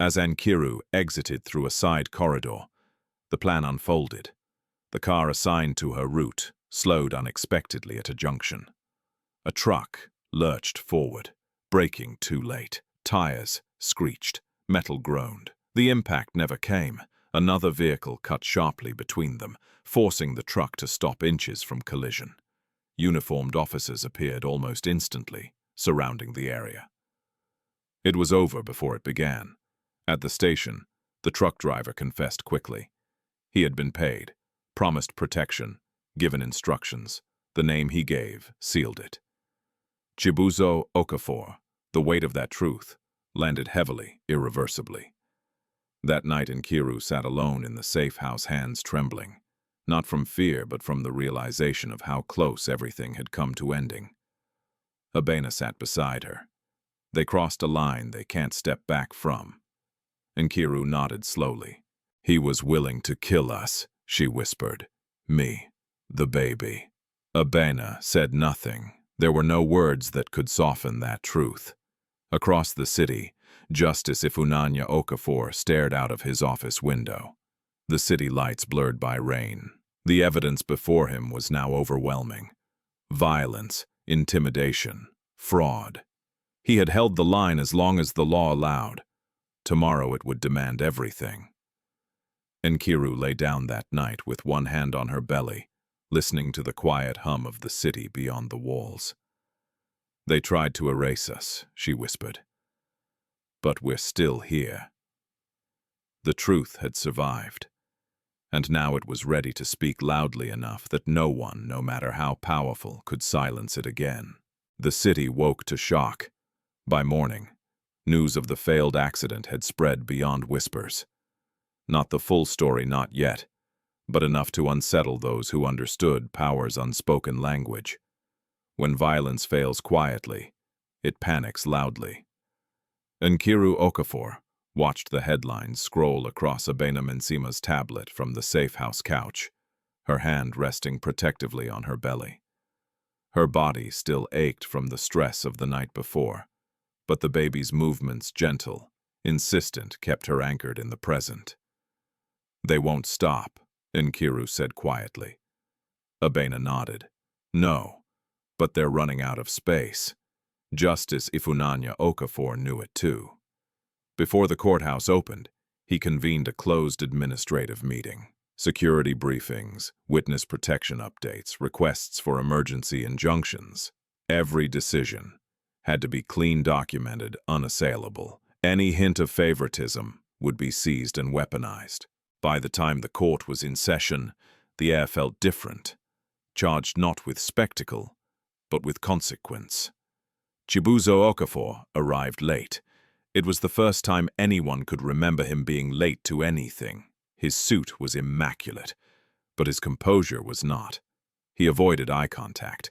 As Ankiru exited through a side corridor, the plan unfolded. The car assigned to her route slowed unexpectedly at a junction. A truck lurched forward, braking too late. Tires screeched, metal groaned. The impact never came. Another vehicle cut sharply between them, forcing the truck to stop inches from collision. Uniformed officers appeared almost instantly, surrounding the area. It was over before it began. At the station, the truck driver confessed quickly. He had been paid, promised protection, given instructions. The name he gave sealed it. Chibuzo Okafor, the weight of that truth, landed heavily, irreversibly. That night Nkiru sat alone in the safe house, hands trembling, not from fear but from the realization of how close everything had come to ending. Abena sat beside her. They crossed a line they can't step back from. Nkiru nodded slowly. "He was willing to kill us," she whispered. "Me, the baby." Abena said nothing. There were no words that could soften that truth. Across the city, Justice Ifunanya Okafor stared out of his office window. The city lights blurred by rain. The evidence before him was now overwhelming. Violence, intimidation, fraud. He had held the line as long as the law allowed. Tomorrow it would demand everything. Nkiru lay down that night with one hand on her belly, listening to the quiet hum of the city beyond the walls. "They tried to erase us," she whispered. "But we're still here." The truth had survived, and now it was ready to speak loudly enough that no one, no matter how powerful, could silence it again. The city woke to shock. By morning, news of the failed accident had spread beyond whispers. Not the full story, not yet, but enough to unsettle those who understood power's unspoken language. When violence fails quietly, it panics loudly. Nkiru Okafor watched the headlines scroll across Abena Mensima's tablet from the safe house couch, her hand resting protectively on her belly. Her body still ached from the stress of the night before, but the baby's movements, gentle, insistent, kept her anchored in the present. "They won't stop," Nkiru said quietly. Abena nodded. "No, but they're running out of space." Justice Ifunanya Okafor knew it too. Before the courthouse opened, he convened a closed administrative meeting. Security briefings, witness protection updates, requests for emergency injunctions. Every decision had to be clean documented, unassailable. Any hint of favoritism would be seized and weaponized. By the time the court was in session, the air felt different, charged not with spectacle, but with consequence. Chibuzo Okafor arrived late. It was the first time anyone could remember him being late to anything. His suit was immaculate, but his composure was not. He avoided eye contact,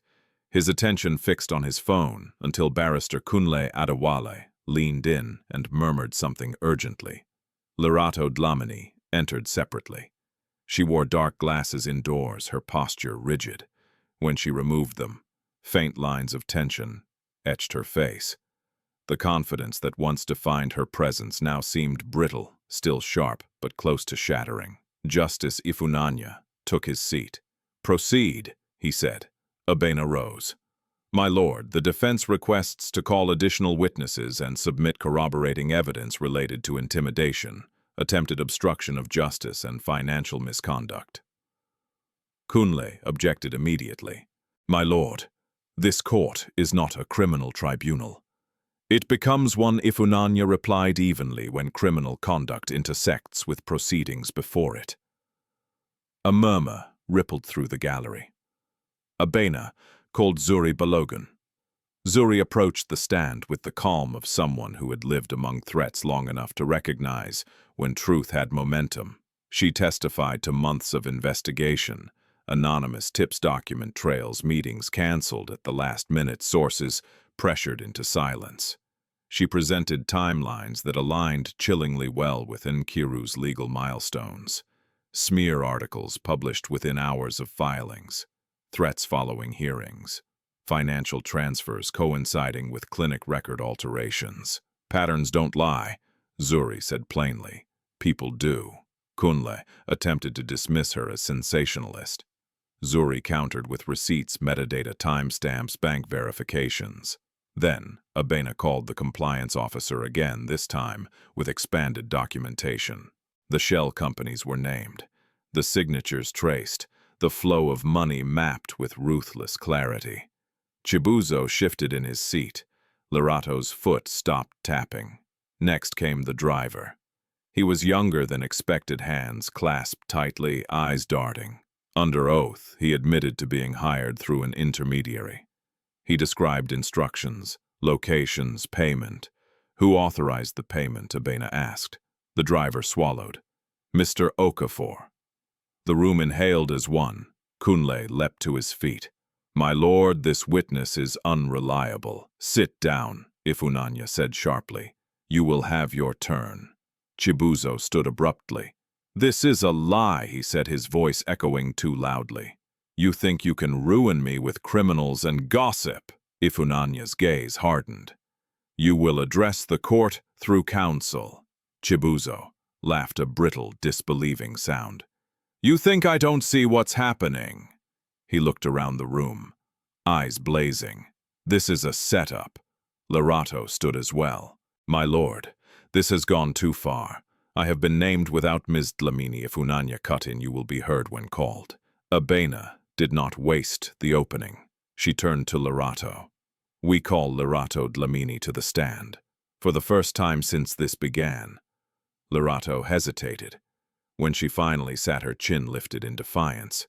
his attention fixed on his phone until Barrister Kunle Adewale leaned in and murmured something urgently. Lerato Dlamini entered separately. She wore dark glasses indoors, her posture rigid. When she removed them, faint lines of tension etched her face. The confidence that once defined her presence now seemed brittle, still sharp, but close to shattering. Justice Ifunanya took his seat. "Proceed," he said. Abena rose. "My lord, the defense requests to call additional witnesses and submit corroborating evidence related to intimidation, attempted obstruction of justice, and financial misconduct." Kunle objected immediately. "My lord, this court is not a criminal tribunal. It becomes one if Unanya replied evenly when criminal conduct intersects with proceedings before it. A murmur rippled through the gallery. Abena called Zuri Balogun. Zuri approached the stand with the calm of someone who had lived among threats long enough to recognize when truth had momentum. She testified to months of investigation, anonymous tips document trails, meetings canceled at the last minute, sources pressured into silence. She presented timelines that aligned chillingly well with Nkiru's legal milestones. Smear articles published within hours of filings, threats following hearings, financial transfers coinciding with clinic record alterations. Patterns don't lie, Zuri said plainly. People do. Kunle attempted to dismiss her as sensationalist. Zuri countered with receipts, metadata, timestamps, bank verifications. Then, Abena called the compliance officer again, this time with expanded documentation. The shell companies were named, the signatures traced, the flow of money mapped with ruthless clarity. Chibuzo shifted in his seat. Lorato's foot stopped tapping. Next came the driver. He was younger than expected, hands clasped tightly, eyes darting. Under oath, he admitted to being hired through an intermediary. He described instructions, locations, payment. Who authorized the payment, Abena asked. The driver swallowed. Mr. Okafor. The room inhaled as one. Kunle leapt to his feet. My lord, this witness is unreliable. Sit down, Ifunanya said sharply. You will have your turn. Chibuzo stood abruptly. This is a lie, he said, his voice echoing too loudly. You think you can ruin me with criminals and gossip? Ifunanya's gaze hardened. You will address the court through counsel. Chibuzo laughed, a brittle, disbelieving sound. You think I don't see what's happening? He looked around the room, eyes blazing. This is a setup. Lorato stood as well. My lord, this has gone too far. I have been named without Ms. Dlamini. If Unanya cut in, you will be heard when called. Abena did not waste the opening. She turned to Lorato. We call Lorato Dlamini to the stand. For the first time since this began. Lorato hesitated. When she finally sat, her chin lifted in defiance.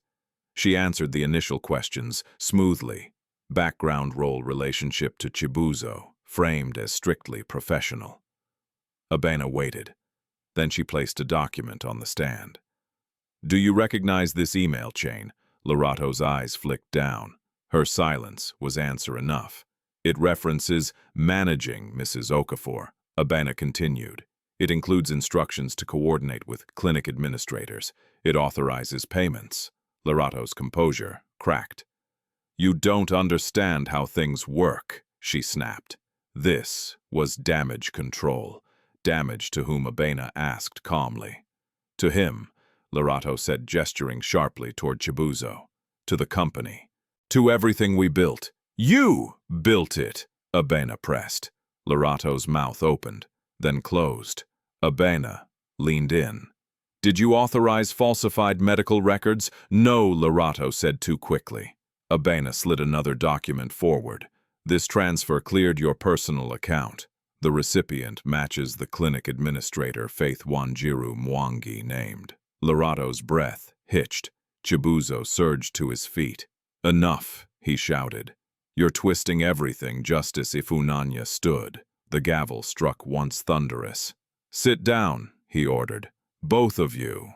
She answered the initial questions smoothly. Background role relationship to Chibuzo, framed as strictly professional. Abena waited. Then she placed a document on the stand. Do you recognize this email chain? Lorato's eyes flicked down. Her silence was answer enough. It references managing Mrs. Okafor. Abena continued. It includes instructions to coordinate with clinic administrators. It authorizes payments. Lorato's composure cracked. You don't understand how things work, she snapped. This was damage control. Damage to whom, Abena asked calmly. To him, Lorato said, gesturing sharply toward Chibuzo. To the company. To everything we built. You built it, Abena pressed. Lorato's mouth opened, then closed. Abena leaned in. Did you authorize falsified medical records? No, Lorato said too quickly. Abena slid another document forward. This transfer cleared your personal account. The recipient matches the clinic administrator Faith Wanjiru Mwangi named. Lorato's breath hitched. Chibuzo surged to his feet. Enough, he shouted. You're twisting everything. Justice Ifunanya stood. The gavel struck once thunderous. Sit down, he ordered. Both of you.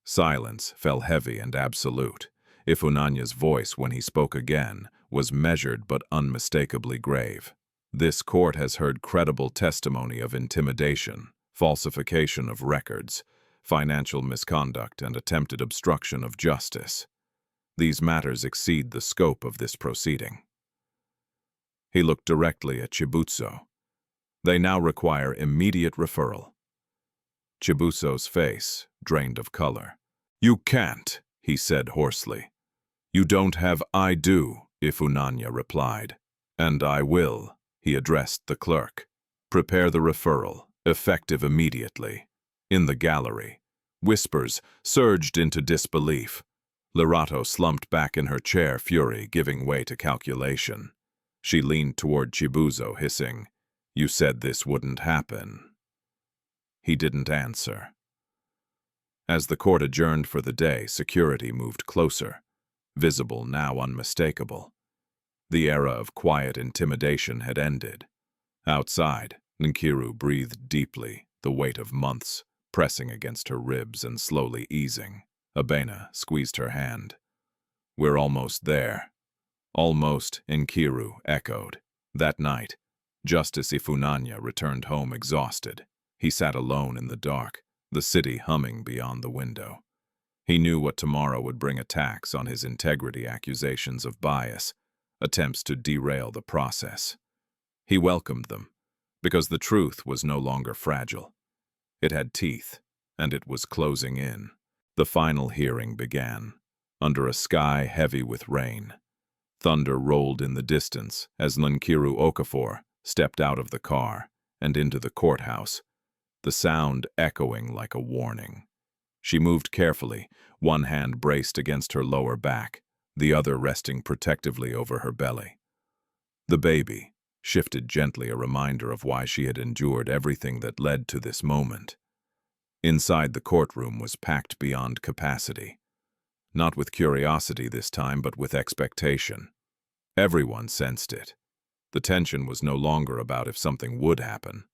Silence fell heavy and absolute. Ifunanya's voice, when he spoke again, was measured but unmistakably grave. This court has heard credible testimony of intimidation, falsification of records, financial misconduct, and attempted obstruction of justice. These matters exceed the scope of this proceeding. He looked directly at Chibuzo. They now require immediate referral. Chibuzo's face drained of color. You can't, he said hoarsely. You don't have. I do, Ifunanya replied. And I will, he addressed the clerk. Prepare the referral, effective immediately. In the gallery, whispers surged into disbelief. Lorato slumped back in her chair, fury giving way to calculation. She leaned toward Chibuzo, hissing, You said this wouldn't happen." He didn't answer. As the court adjourned for the day, security moved closer, visible now unmistakable. The era of quiet intimidation had ended. Outside, Nkiru breathed deeply, the weight of months pressing against her ribs and slowly easing. Abena squeezed her hand. "We're almost there." "Almost," Nkiru echoed. That night, Justice Ifunanya returned home exhausted. He sat alone in the dark, the city humming beyond the window. He knew what tomorrow would bring: attacks on his integrity, accusations of bias, attempts to derail the process. He welcomed them, because the truth was no longer fragile. It had teeth, and it was closing in. The final hearing began, under a sky heavy with rain. Thunder rolled in the distance as Nkiru Okafor stepped out of the car and into the courthouse, the sound echoing like a warning. She moved carefully, one hand braced against her lower back, the other resting protectively over her belly. The baby shifted gently, a reminder of why she had endured everything that led to this moment. Inside, the courtroom was packed beyond capacity. Not with curiosity this time, but with expectation. Everyone sensed it. The tension was no longer about if something would happen,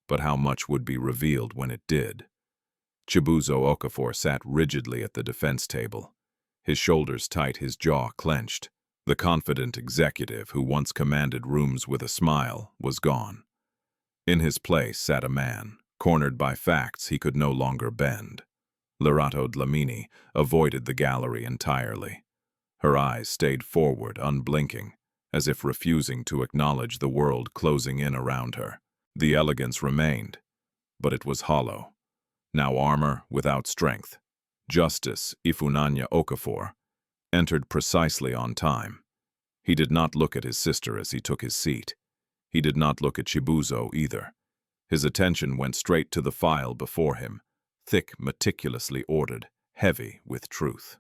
but how much would be revealed when it did. Chibuzo Okafor sat rigidly at the defense table, his shoulders tight, his jaw clenched. The confident executive who once commanded rooms with a smile was gone. In his place sat a man, cornered by facts he could no longer bend. Lerato Dlamini avoided the gallery entirely. Her eyes stayed forward, unblinking, as if refusing to acknowledge the world closing in around her. The elegance remained, but it was hollow. Now armor without strength. Justice Ifunanya Okafor entered precisely on time. He did not look at his sister as he took his seat. He did not look at Chibuzo either. His attention went straight to the file before him, thick, meticulously ordered, heavy with truth.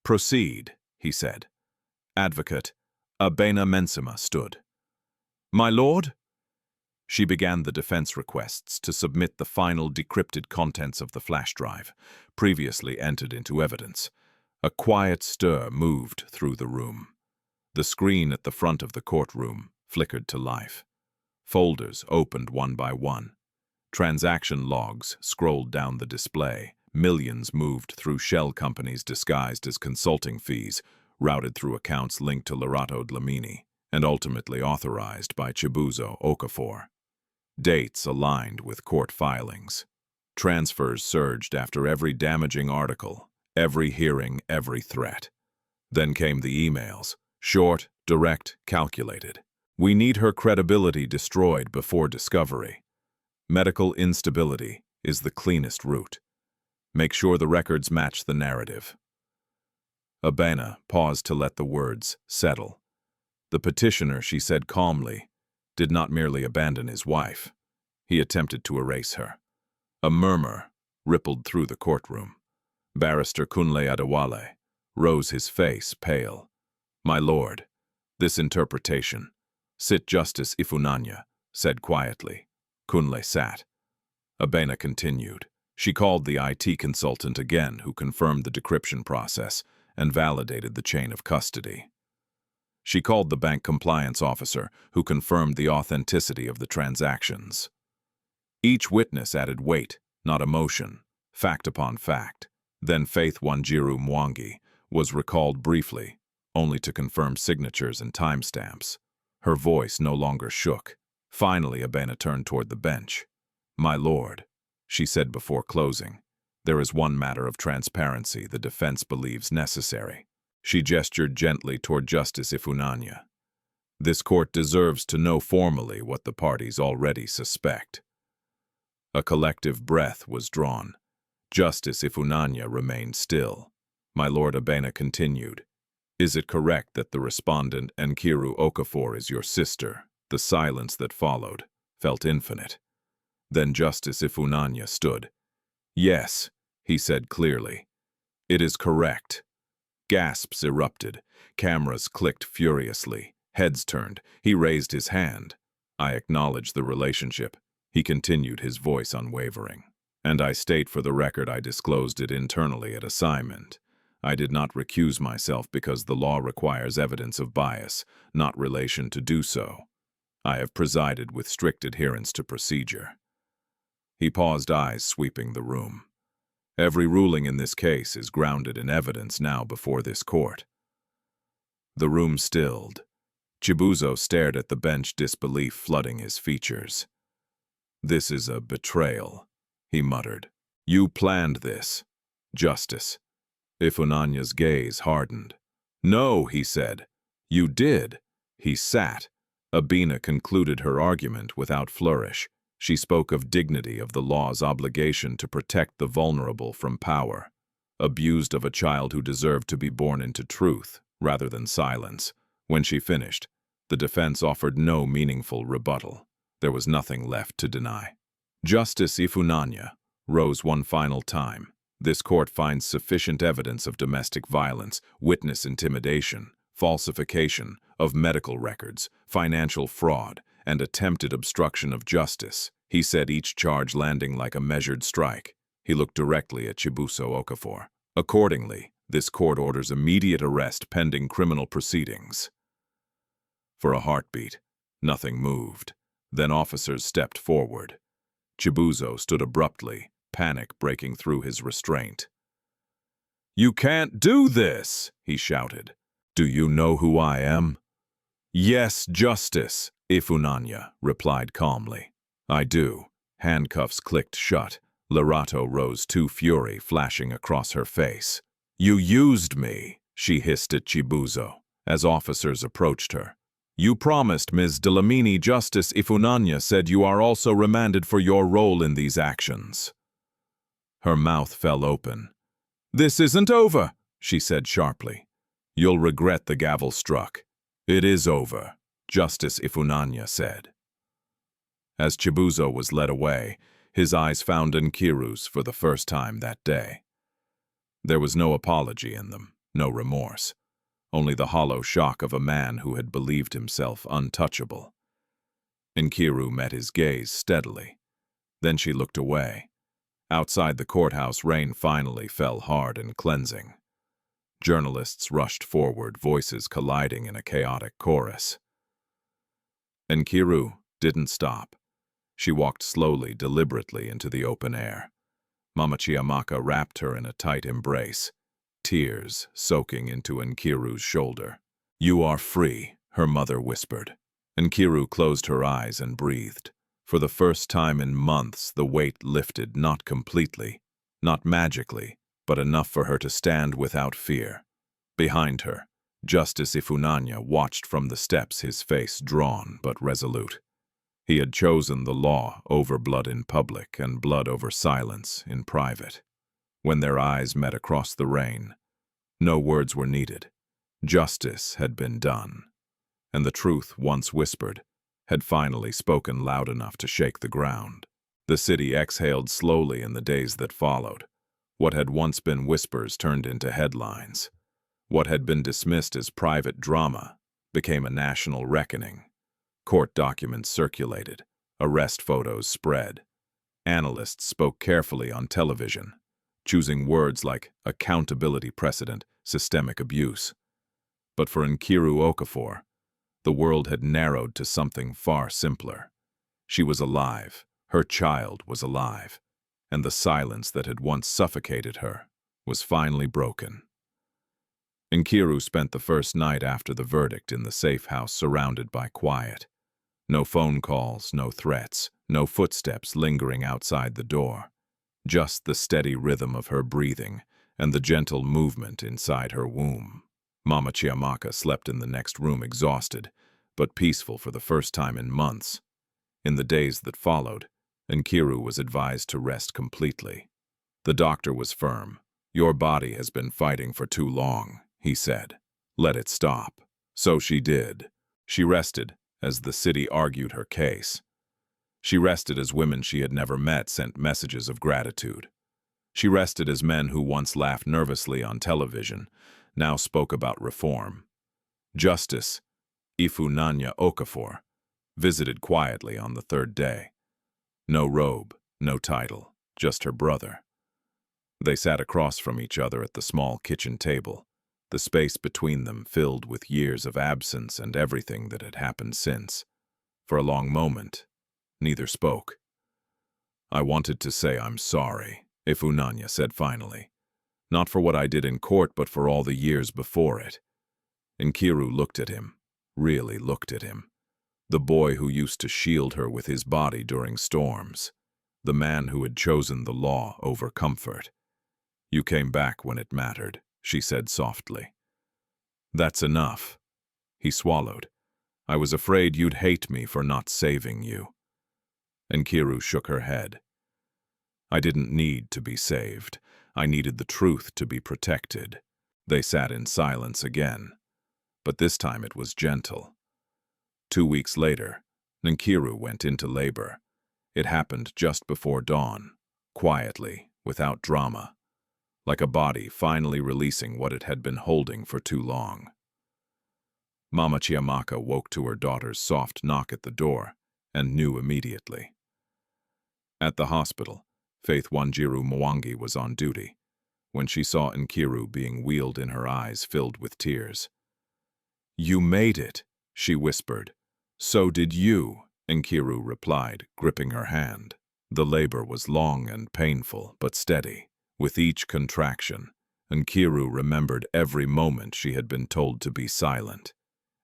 "Proceed," he said. Advocate Abena Mensima stood. "My lord?" She began the defense requests to submit the final decrypted contents of the flash drive, previously entered into evidence. A quiet stir moved through the room. The screen at the front of the courtroom flickered to life. Folders opened one by one. Transaction logs scrolled down the display. Millions moved through shell companies disguised as consulting fees, routed through accounts linked to Lerato Dlamini, and ultimately authorized by Chibuzo Okafor. Dates aligned with court filings. Transfers surged after every damaging article, every hearing, every threat. Then came the emails, short, direct, calculated. "We need her credibility destroyed before discovery. Medical instability is the cleanest route. Make sure the records match the narrative." Abena paused to let the words settle. The petitioner, she said calmly, did not merely abandon his wife. He attempted to erase her. A murmur rippled through the courtroom. Barrister Kunle Adewale rose, his face pale. "My lord, this interpretation." "Sit." Justice Ifunanya said quietly. Kunle sat. Abena continued. She called the IT consultant again, who confirmed the decryption process and validated the chain of custody. She called the bank compliance officer, who confirmed the authenticity of the transactions. Each witness added weight, not emotion, fact upon fact. Then Faith Wanjiru Mwangi was recalled briefly, only to confirm signatures and timestamps. Her voice no longer shook. Finally, Abena turned toward the bench. "My lord," she said before closing, "there is one matter of transparency the defense believes necessary." She gestured gently toward Justice Ifunanya. "This court deserves to know formally what the parties already suspect." A collective breath was drawn. Justice Ifunanya remained still. My lord, Abena continued. "Is it correct that the respondent Nkiru Okafor is your sister?" The silence that followed felt infinite. Then Justice Ifunanya stood. "Yes," he said clearly. "It is correct." Gasps erupted. Cameras clicked furiously. Heads turned. He raised his hand. I acknowledge the relationship. He continued, his voice unwavering. And I state for the record I disclosed it internally at assignment. I did not recuse myself because the law requires evidence of bias, not relation to do so. I have presided with strict adherence to procedure. He paused, eyes sweeping the room. Every ruling in this case is grounded in evidence now before this court. The room stilled. Chibuzo stared at the bench, disbelief flooding his features. "This is a betrayal," he muttered. "You planned this." "Justice." Ifunanya's gaze hardened. "No," he said. "You did." He sat. Abina concluded her argument without flourish. She spoke of dignity, of the law's obligation to protect the vulnerable from power. Abused of a child who deserved to be born into truth, rather than silence. When she finished, the defense offered no meaningful rebuttal. There was nothing left to deny. Justice Ifunanya rose one final time. "This court finds sufficient evidence of domestic violence, witness intimidation, falsification of medical records, financial fraud, and attempted obstruction of justice," he said, each charge landing like a measured strike. He looked directly at Chibuzo Okafor. "Accordingly, this court orders immediate arrest pending criminal proceedings." For a heartbeat, nothing moved. Then officers stepped forward. Chibuzo stood abruptly, panic breaking through his restraint. "You can't do this!" he shouted. "Do you know who I am?" "Yes, Justice," Ifunanya replied calmly. "I do." Handcuffs clicked shut. Lerato rose to fury flashing across her face. "You used me," she hissed at Chibuzo, as officers approached her. "You promised Ms. Delamini." Justice Ifunanya said, "You are also remanded for your role in these actions." Her mouth fell open. "This isn't over," she said sharply. "You'll regret the gavel struck." "It is over," Justice Ifunanya said. As Chibuzo was led away, his eyes found Nkiru's for the first time that day. There was no apology in them, no remorse. Only the hollow shock of a man who had believed himself untouchable. Nkiru met his gaze steadily. Then she looked away. Outside the courthouse, rain finally fell hard and cleansing. Journalists rushed forward, voices colliding in a chaotic chorus. Nkiru didn't stop. She walked slowly, deliberately into the open air. Mama Chiamaka wrapped her in a tight embrace, tears soaking into Nkiru's shoulder. "You are free," her mother whispered. Nkiru closed her eyes and breathed. For the first time in months, the weight lifted, not completely, not magically, but enough for her to stand without fear. Behind her, Justice Ifunanya watched from the steps, his face drawn but resolute. He had chosen the law over blood in public and blood over silence in private. When their eyes met across the rain, no words were needed. Justice had been done, and the truth, once whispered, had finally spoken loud enough to shake the ground. The city exhaled slowly in the days that followed. What had once been whispers turned into headlines. What had been dismissed as private drama became a national reckoning. Court documents circulated. Arrest photos spread. Analysts spoke carefully on television, choosing words like accountability precedent, systemic abuse. But for Nkiru Okafor, the world had narrowed to something far simpler. She was alive, her child was alive, and the silence that had once suffocated her was finally broken. Nkiru spent the first night after the verdict in the safe house surrounded by quiet. No phone calls, no threats, no footsteps lingering outside the door. Just the steady rhythm of her breathing and the gentle movement inside her womb. Mama Chiamaka slept in the next room, exhausted, but peaceful for the first time in months. In the days that followed, Nkiru was advised to rest completely. The doctor was firm. "Your body has been fighting for too long," he said. "Let it stop." So she did. She rested as the city argued her case. She rested as women she had never met sent messages of gratitude. She rested as men who once laughed nervously on television now spoke about reform. Justice Ifunanya Okafor visited quietly on the third day. No robe, no title, just her brother. They sat across from each other at the small kitchen table, the space between them filled with years of absence and everything that had happened since. For a long moment, neither spoke. "I wanted to say I'm sorry," Ifunanya said finally. "Not for what I did in court, but for all the years before it." Nkiru looked at him, really looked at him. The boy who used to shield her with his body during storms. The man who had chosen the law over comfort. "You came back when it mattered," she said softly. "That's enough." He swallowed. "I was afraid you'd hate me for not saving you." Nkiru shook her head. "I didn't need to be saved. I needed the truth to be protected." They sat in silence again, but this time it was gentle. 2 weeks later, Nkiru went into labor. It happened just before dawn, quietly, without drama, like a body finally releasing what it had been holding for too long. Mama Chiamaka woke to her daughter's soft knock at the door and knew immediately. At the hospital, Faith Wanjiru Mwangi was on duty when she saw Nkiru being wheeled in, her eyes filled with tears. "You made it," she whispered. "So did you," Nkiru replied, gripping her hand. The labor was long and painful, but steady. With each contraction, Nkiru remembered every moment she had been told to be silent.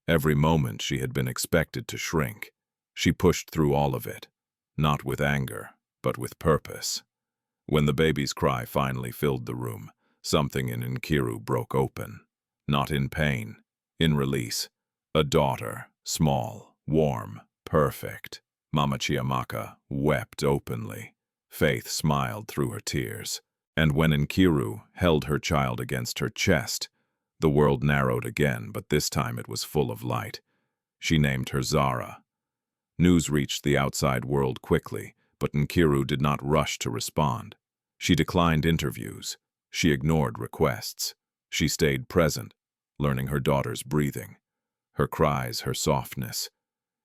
Every moment she had been expected to shrink. She pushed through all of it, not with anger, but with purpose. When the baby's cry finally filled the room, something in Nkiru broke open. Not in pain, in release. A daughter, small, warm, perfect. Mama Chiamaka wept openly. Faith smiled through her tears. And when Nkiru held her child against her chest, the world narrowed again, but this time it was full of light. She named her Zara. News reached the outside world quickly, but Nkiru did not rush to respond. She declined interviews. She ignored requests. She stayed present, learning her daughter's breathing, her cries, her softness.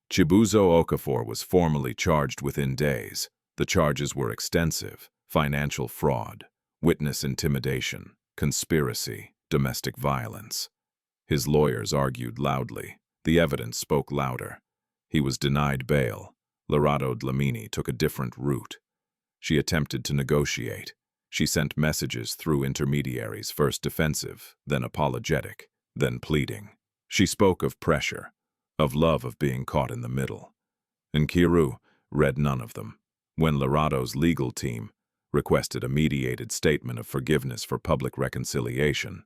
Chibuzo Okafor was formally charged within days. The charges were extensive: financial fraud, witness intimidation, conspiracy, domestic violence. His lawyers argued loudly. The evidence spoke louder. He was denied bail. Lerato Dlamini took a different route. She attempted to negotiate. She sent messages through intermediaries, first defensive, then apologetic, then pleading. She spoke of pressure, of love of being caught in the middle. Nkiru read none of them. When Lerato's legal team requested a mediated statement of forgiveness for public reconciliation,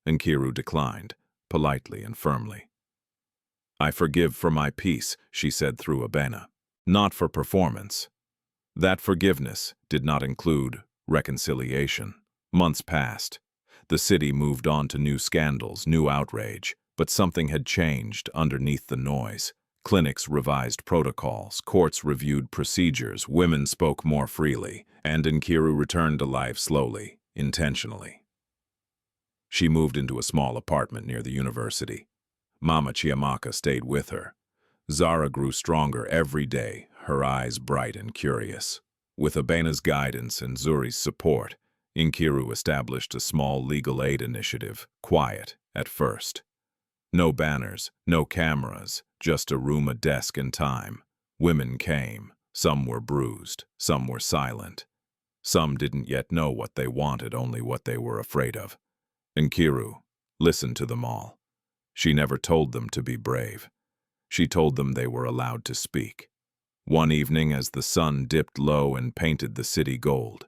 Nkiru declined, politely and firmly. "I forgive for my peace," she said through a bana, "not for performance." That forgiveness did not include reconciliation. Months passed. The city moved on to new scandals, new outrage, but something had changed underneath the noise. Clinics revised protocols, courts reviewed procedures, women spoke more freely, and Nkiru returned to life slowly, intentionally. She moved into a small apartment near the university. Mama Chiamaka stayed with her. Zara grew stronger every day, her eyes bright and curious. With Abena's guidance and Zuri's support, Nkiru established a small legal aid initiative, quiet at first. No banners, no cameras, just a room, a desk, and time. Women came. Some were bruised, some were silent. Some didn't yet know what they wanted, only what they were afraid of. Nkiru listened to them all. She never told them to be brave. She told them they were allowed to speak. One evening, as the sun dipped low and painted the city gold,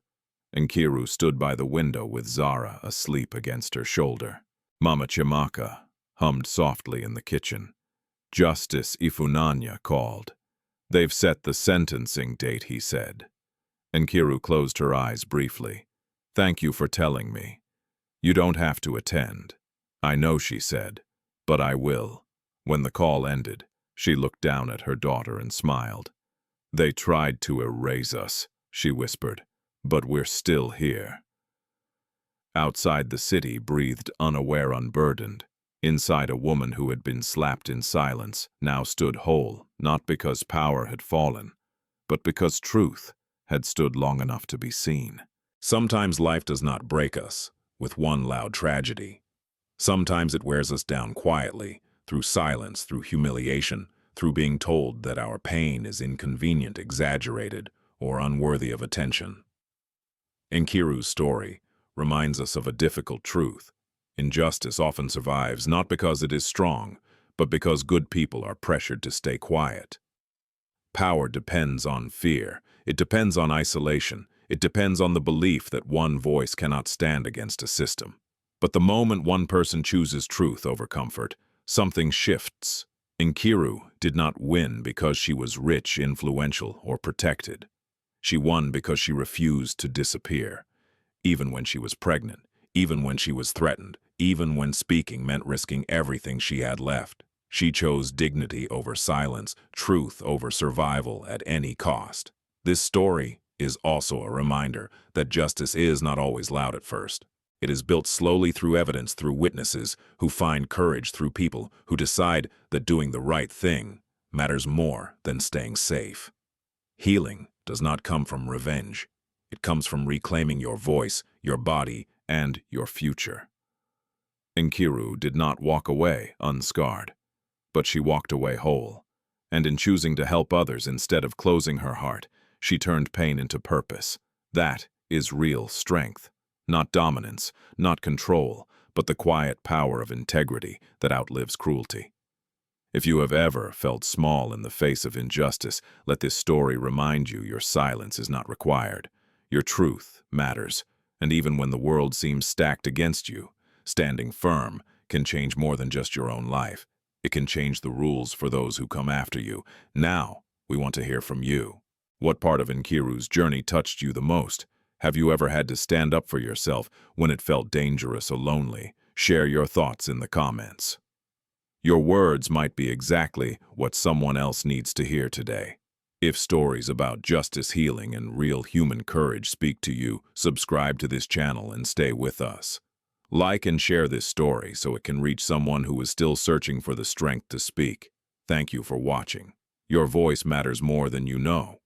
Nkiru stood by the window with Zara asleep against her shoulder. Mama Chiamaka hummed softly in the kitchen. Justice Ifunanya called. "They've set the sentencing date," he said. Nkiru closed her eyes briefly. "Thank you for telling me. You don't have to attend." "I know," she said, "but I will." When the call ended, she looked down at her daughter and smiled. "They tried to erase us," she whispered, "but we're still here." Outside the city breathed unaware, unburdened. Inside, a woman who had been slapped in silence now stood whole, not because power had fallen, but because truth had stood long enough to be seen. Sometimes life does not break us with one loud tragedy. Sometimes it wears us down quietly, through silence, through humiliation, through being told that our pain is inconvenient, exaggerated, or unworthy of attention. Nkiru's story reminds us of a difficult truth. Injustice often survives not because it is strong, but because good people are pressured to stay quiet. Power depends on fear. It depends on isolation. It depends on the belief that one voice cannot stand against a system. But the moment one person chooses truth over comfort, something shifts. Nkiru did not win because she was rich, influential, or protected. She won because she refused to disappear, even when she was pregnant, even when she was threatened, even when speaking meant risking everything she had left. She chose dignity over silence, truth over survival at any cost. This story is also a reminder that justice is not always loud at first. It is built slowly through evidence, through witnesses who find courage, through people who decide that doing the right thing matters more than staying safe. Healing does not come from revenge. It comes from reclaiming your voice, your body, and your future. Nkiru did not walk away unscarred, but she walked away whole, and in choosing to help others instead of closing her heart, she turned pain into purpose. That is real strength, not dominance, not control, but the quiet power of integrity that outlives cruelty. If you have ever felt small in the face of injustice, let this story remind you your silence is not required. Your truth matters, and even when the world seems stacked against you, standing firm can change more than just your own life. It can change the rules for those who come after you. Now, we want to hear from you. What part of Nkiru's journey touched you the most? Have you ever had to stand up for yourself when it felt dangerous or lonely? Share your thoughts in the comments. Your words might be exactly what someone else needs to hear today. If stories about justice, healing, and real human courage speak to you, subscribe to this channel and stay with us. Like and share this story so it can reach someone who is still searching for the strength to speak. Thank you for watching. Your voice matters more than you know.